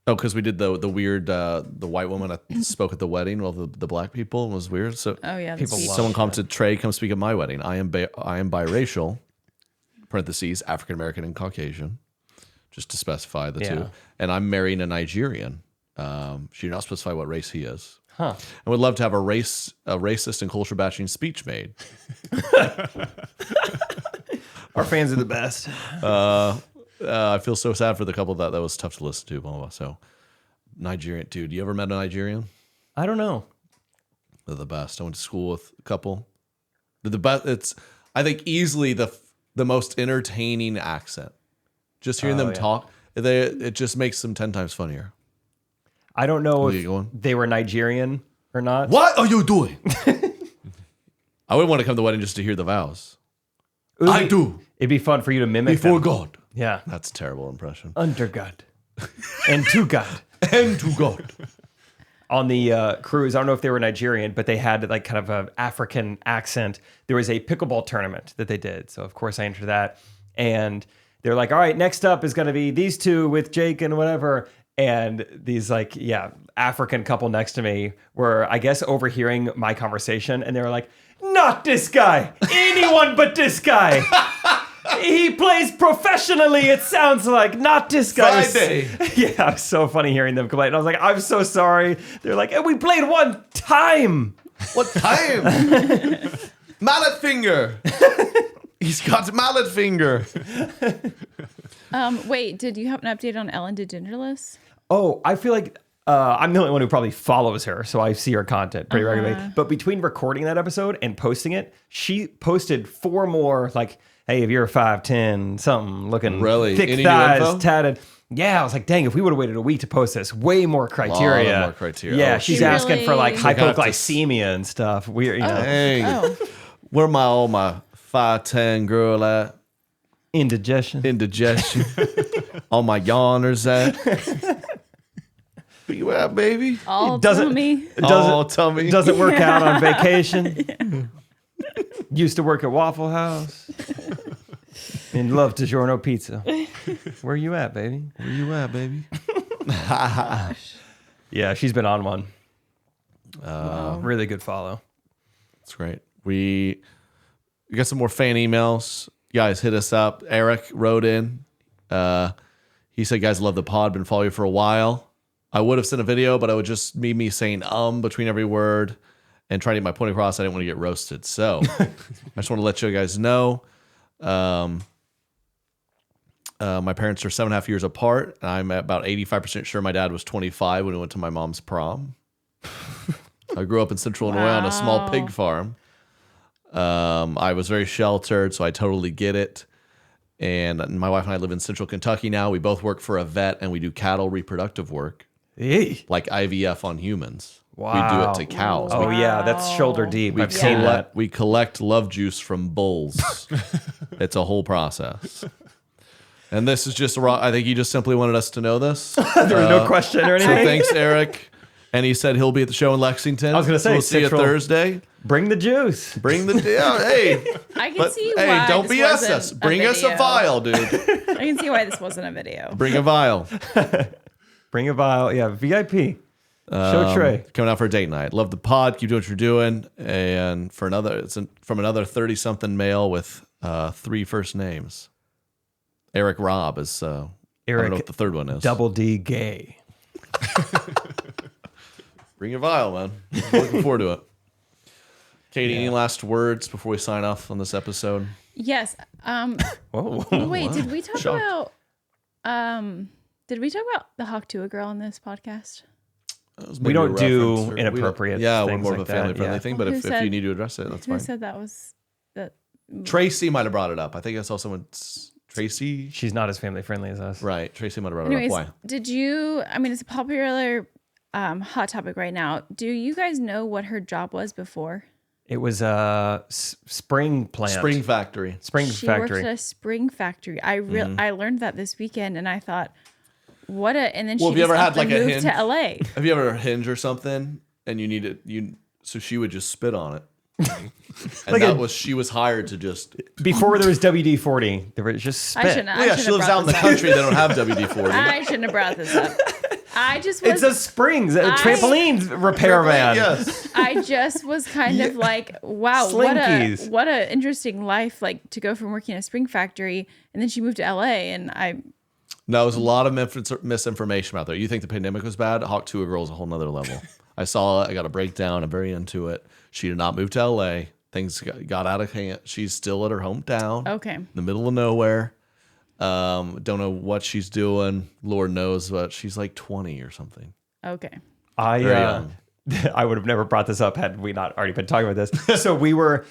Speaker 2: because we did the weird the white woman that spoke at the wedding while the black people was weird. So someone commented, Trey, come speak at my wedding. I am biracial, parentheses, African American and Caucasian, just to specify the two. And I'm marrying a Nigerian. She did not specify what race he is.
Speaker 3: Huh.
Speaker 2: And would love to have a racist and culture bashing speech made.
Speaker 3: Our fans are the best.
Speaker 2: I feel so sad for the couple that was tough to listen to. Blah, blah, blah. So, Nigerian, dude, you ever met a Nigerian?
Speaker 3: I don't know.
Speaker 2: They're the best. I went to school with a couple. They're the best. It's, I think, easily the most entertaining accent. Just hearing them talk, it just makes them 10 times funnier.
Speaker 3: I don't know if they were Nigerian or not.
Speaker 2: What are you doing? I would want to come to the wedding just to hear the vows. I do.
Speaker 3: It'd be fun for you to mimic
Speaker 2: before
Speaker 3: them.
Speaker 2: God.
Speaker 3: Yeah.
Speaker 2: That's a terrible impression.
Speaker 3: Under God. And to God.
Speaker 2: And to God.
Speaker 3: On the cruise, I don't know if they were Nigerian, but they had like kind of an African accent. There was a pickleball tournament that they did. So, of course, I entered that. And they're like, all right, next up is going to be these two with Jake and whatever. And these African couple next to me were, I guess, overhearing my conversation. And they were like, not this guy. Anyone but this guy. He plays professionally, it sounds like. Not this guy.
Speaker 2: Friday.
Speaker 3: Yeah, it was so funny hearing them complain. I was like, I'm so sorry. They're like, we played one time.
Speaker 2: What time? Mallet finger. He's got mallet finger.
Speaker 4: Wait, did you have an update on Ellen DeGeneralis?
Speaker 3: Oh, I feel like I'm the only one who probably follows her, so I see her content pretty regularly. But between recording that episode and posting it, she posted 4 more, like, hey, if you're 5'10", something, looking thick
Speaker 2: Any
Speaker 3: thighs, tatted. Yeah, I was like, dang, if we would have waited a week to post this, way more criteria.
Speaker 2: A lot more criteria.
Speaker 3: Yeah,
Speaker 2: Oh,
Speaker 3: she's
Speaker 4: she
Speaker 3: asking
Speaker 4: really-
Speaker 3: for like
Speaker 2: So you have to-
Speaker 3: hypoglycemia and stuff. We're, you know,
Speaker 2: Hey, where my 5'10" girl at?
Speaker 3: indigestion.
Speaker 2: Indigestion. All my yawners at? Where you at, baby?
Speaker 4: All
Speaker 3: doesn't-
Speaker 4: tummy.
Speaker 2: All tummy.
Speaker 3: Doesn't work out on vacation. Used to work at Waffle House. And love DiGiorno pizza. Where you at, baby?
Speaker 2: Where you at, baby?
Speaker 3: Yeah, she's been on one. Really good follow.
Speaker 2: That's great. We got some more fan emails. You guys hit us up. Eric wrote in. He said, guys, love the pod. Been following you for a while. I would have sent a video, but it would just be me saying between every word and trying to get my point across. I didn't want to get roasted. So I just want to let you guys know. My parents are 7.5 years apart. And I'm about 85% sure my dad was 25 when we went to my mom's prom. I grew up in Central Illinois on a small pig farm. I was very sheltered, so I totally get it. And my wife and I live in Central Kentucky now. We both work for a vet, and we do cattle reproductive work, like IVF on humans.
Speaker 3: Wow.
Speaker 2: We do it to cows.
Speaker 3: Oh, yeah, that's shoulder deep. I've seen that.
Speaker 2: We collect love juice from bulls. It's a whole process. And this is just I think he just simply wanted us to know this.
Speaker 3: There was no question or
Speaker 2: So
Speaker 3: anything.
Speaker 2: thanks, Eric. And he said he'll be at the show in Lexington.
Speaker 3: I was going to say,
Speaker 2: so we'll see you
Speaker 3: Central-
Speaker 2: Thursday.
Speaker 3: Bring the juice.
Speaker 2: Bring the hey.
Speaker 4: I can
Speaker 2: But
Speaker 4: see
Speaker 2: hey,
Speaker 4: why
Speaker 2: don't
Speaker 4: this
Speaker 2: BS
Speaker 4: wasn't
Speaker 2: us. Bring us a
Speaker 4: video.
Speaker 2: vial, dude.
Speaker 4: I can see why this wasn't a video.
Speaker 2: Bring a vial.
Speaker 3: Bring a vial. Yeah, VIP. Show Trey.
Speaker 2: Coming out for a date night. Love the pod. Keep doing what you're doing. And for from another 30-something male with 3 first names. Eric Robb is. I don't
Speaker 3: Eric
Speaker 2: know what the third one is.
Speaker 3: Double D gay.
Speaker 2: Bring your vial, man. Looking forward to it. Katie, any last words before we sign off on this episode?
Speaker 4: Yes.
Speaker 3: Whoa.
Speaker 4: Wait, did we talk about the Hawk Tuah girl on this podcast?
Speaker 3: We don't do
Speaker 2: reference, or
Speaker 3: inappropriate
Speaker 2: we're
Speaker 3: things
Speaker 2: more
Speaker 3: like
Speaker 2: of a family-friendly
Speaker 3: that,
Speaker 2: thing, but
Speaker 4: Who
Speaker 2: if
Speaker 4: said-
Speaker 2: you need to address it, that's
Speaker 4: Who
Speaker 2: fine.
Speaker 4: said that was that?
Speaker 2: Tracy might have brought it up. I think I saw someone. Tracy?
Speaker 3: She's not as family friendly as us.
Speaker 2: Right. Tracy might have brought
Speaker 4: Anyways,
Speaker 2: it up. Why?
Speaker 4: did you? I mean, it's a popular hot topic right now. Do you guys know what her job was before?
Speaker 3: It was a spring plant.
Speaker 2: Spring factory.
Speaker 3: Spring
Speaker 4: She
Speaker 3: factory.
Speaker 4: worked at a spring factory. I learned that this weekend, and I thought, what a. And then
Speaker 2: Well,
Speaker 4: she
Speaker 2: have you ever had like a
Speaker 4: moved
Speaker 2: hinge?
Speaker 4: to LA.
Speaker 2: Have you ever hinge or something and you need it? So she would just spit on it. And she was hired to just.
Speaker 3: Before there was WD-40, there was just spit.
Speaker 4: I shouldn't.
Speaker 2: Well, yeah, she lives out in the country. They don't have WD-40.
Speaker 4: I shouldn't have brought this up. I just was.
Speaker 3: It's a springs, a trampoline repairman.
Speaker 2: Yes.
Speaker 4: I just was kind of like, wow,
Speaker 3: Slinkies.
Speaker 4: what a interesting life, like to go from working at a spring factory and then she moved to LA, and
Speaker 2: No, there's a lot of misinformation out there. You think the pandemic was bad? Hawk Tuah girl is a whole nother level. I saw it. I got a breakdown. I'm very into it. She did not move to LA. Things got out of hand. She's still at her hometown.
Speaker 4: Okay.
Speaker 2: In the middle of nowhere. Don't know what she's doing. Lord knows, but she's like 20 or something.
Speaker 4: Okay.
Speaker 3: I would have never brought this up had we not already been talking about this. So we were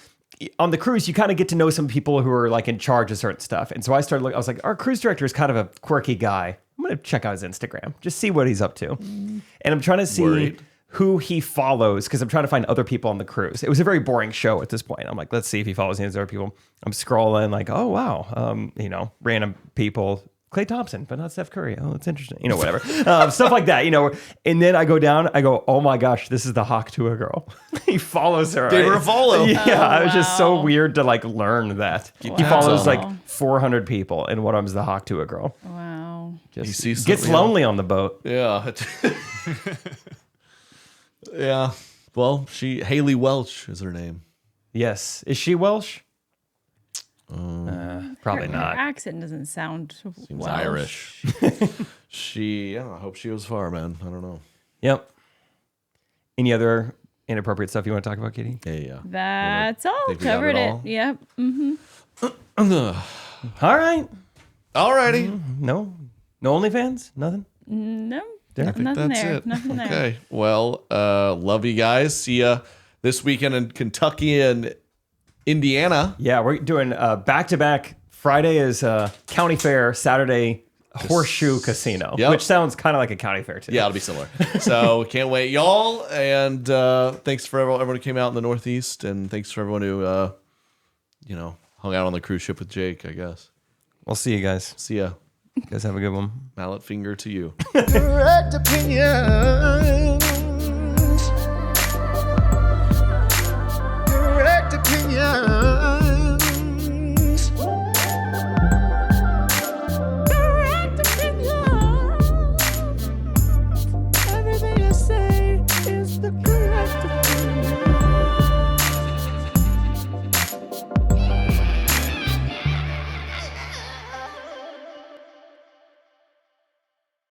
Speaker 3: on the cruise. You kind of get to know some people who are like in charge of certain stuff. And so I started looking. I was like, our cruise director is kind of a quirky guy. I'm going to check out his Instagram, just see what he's up to. And I'm trying to see who he follows because I'm trying to find other people on the cruise. It was a very boring show at this point. I'm like, let's see if he follows any of those other people. I'm scrolling like, oh, wow. Random people. Klay Thompson, but not Steph Curry. Oh, that's interesting. Whatever. Stuff like that, And then I go down, I go, oh my gosh, this is the Hawk Tuah girl. He follows her.
Speaker 2: Gave her a follow.
Speaker 3: Yeah, it was just so
Speaker 4: wow.
Speaker 3: weird to like learn that. He follows like 400 people, and one of them's the Hawk Tuah girl.
Speaker 4: Wow.
Speaker 3: Just
Speaker 2: sees
Speaker 3: gets
Speaker 2: something
Speaker 3: lonely on the boat.
Speaker 2: Yeah. Yeah. Well, Haley Welch is her name.
Speaker 3: Yes. Is she Welsh? Probably
Speaker 4: Her
Speaker 3: not.
Speaker 4: accent doesn't sound
Speaker 2: Seems
Speaker 4: Welsh.
Speaker 2: Irish. I hope she was far, man. I don't know.
Speaker 3: Yep. Any other inappropriate stuff you want to talk about, Katie?
Speaker 2: Yeah.
Speaker 4: That's all.
Speaker 2: think we got
Speaker 4: Covered
Speaker 2: it
Speaker 4: it.
Speaker 2: all?
Speaker 4: Yep.
Speaker 3: All right.
Speaker 2: Alrighty.
Speaker 3: No OnlyFans? Nothing?
Speaker 4: No.
Speaker 2: I think
Speaker 4: Nothing
Speaker 2: that's
Speaker 4: there.
Speaker 2: it.
Speaker 4: Nothing there.
Speaker 2: Okay. Well, love you guys. See ya this weekend in Kentucky and Indiana.
Speaker 3: Yeah, we're doing back-to-back. Friday is county fair, Saturday horseshoe casino, which sounds kind of like a county fair too.
Speaker 2: Yeah, it'll be similar. So can't wait, y'all. And thanks for everyone who came out in the Northeast, and thanks for everyone who hung out on the cruise ship with Jake, I guess.
Speaker 3: We'll see you guys.
Speaker 2: See ya.
Speaker 3: You guys have a good one.
Speaker 2: Mallet finger to you.
Speaker 9: Correct opinion.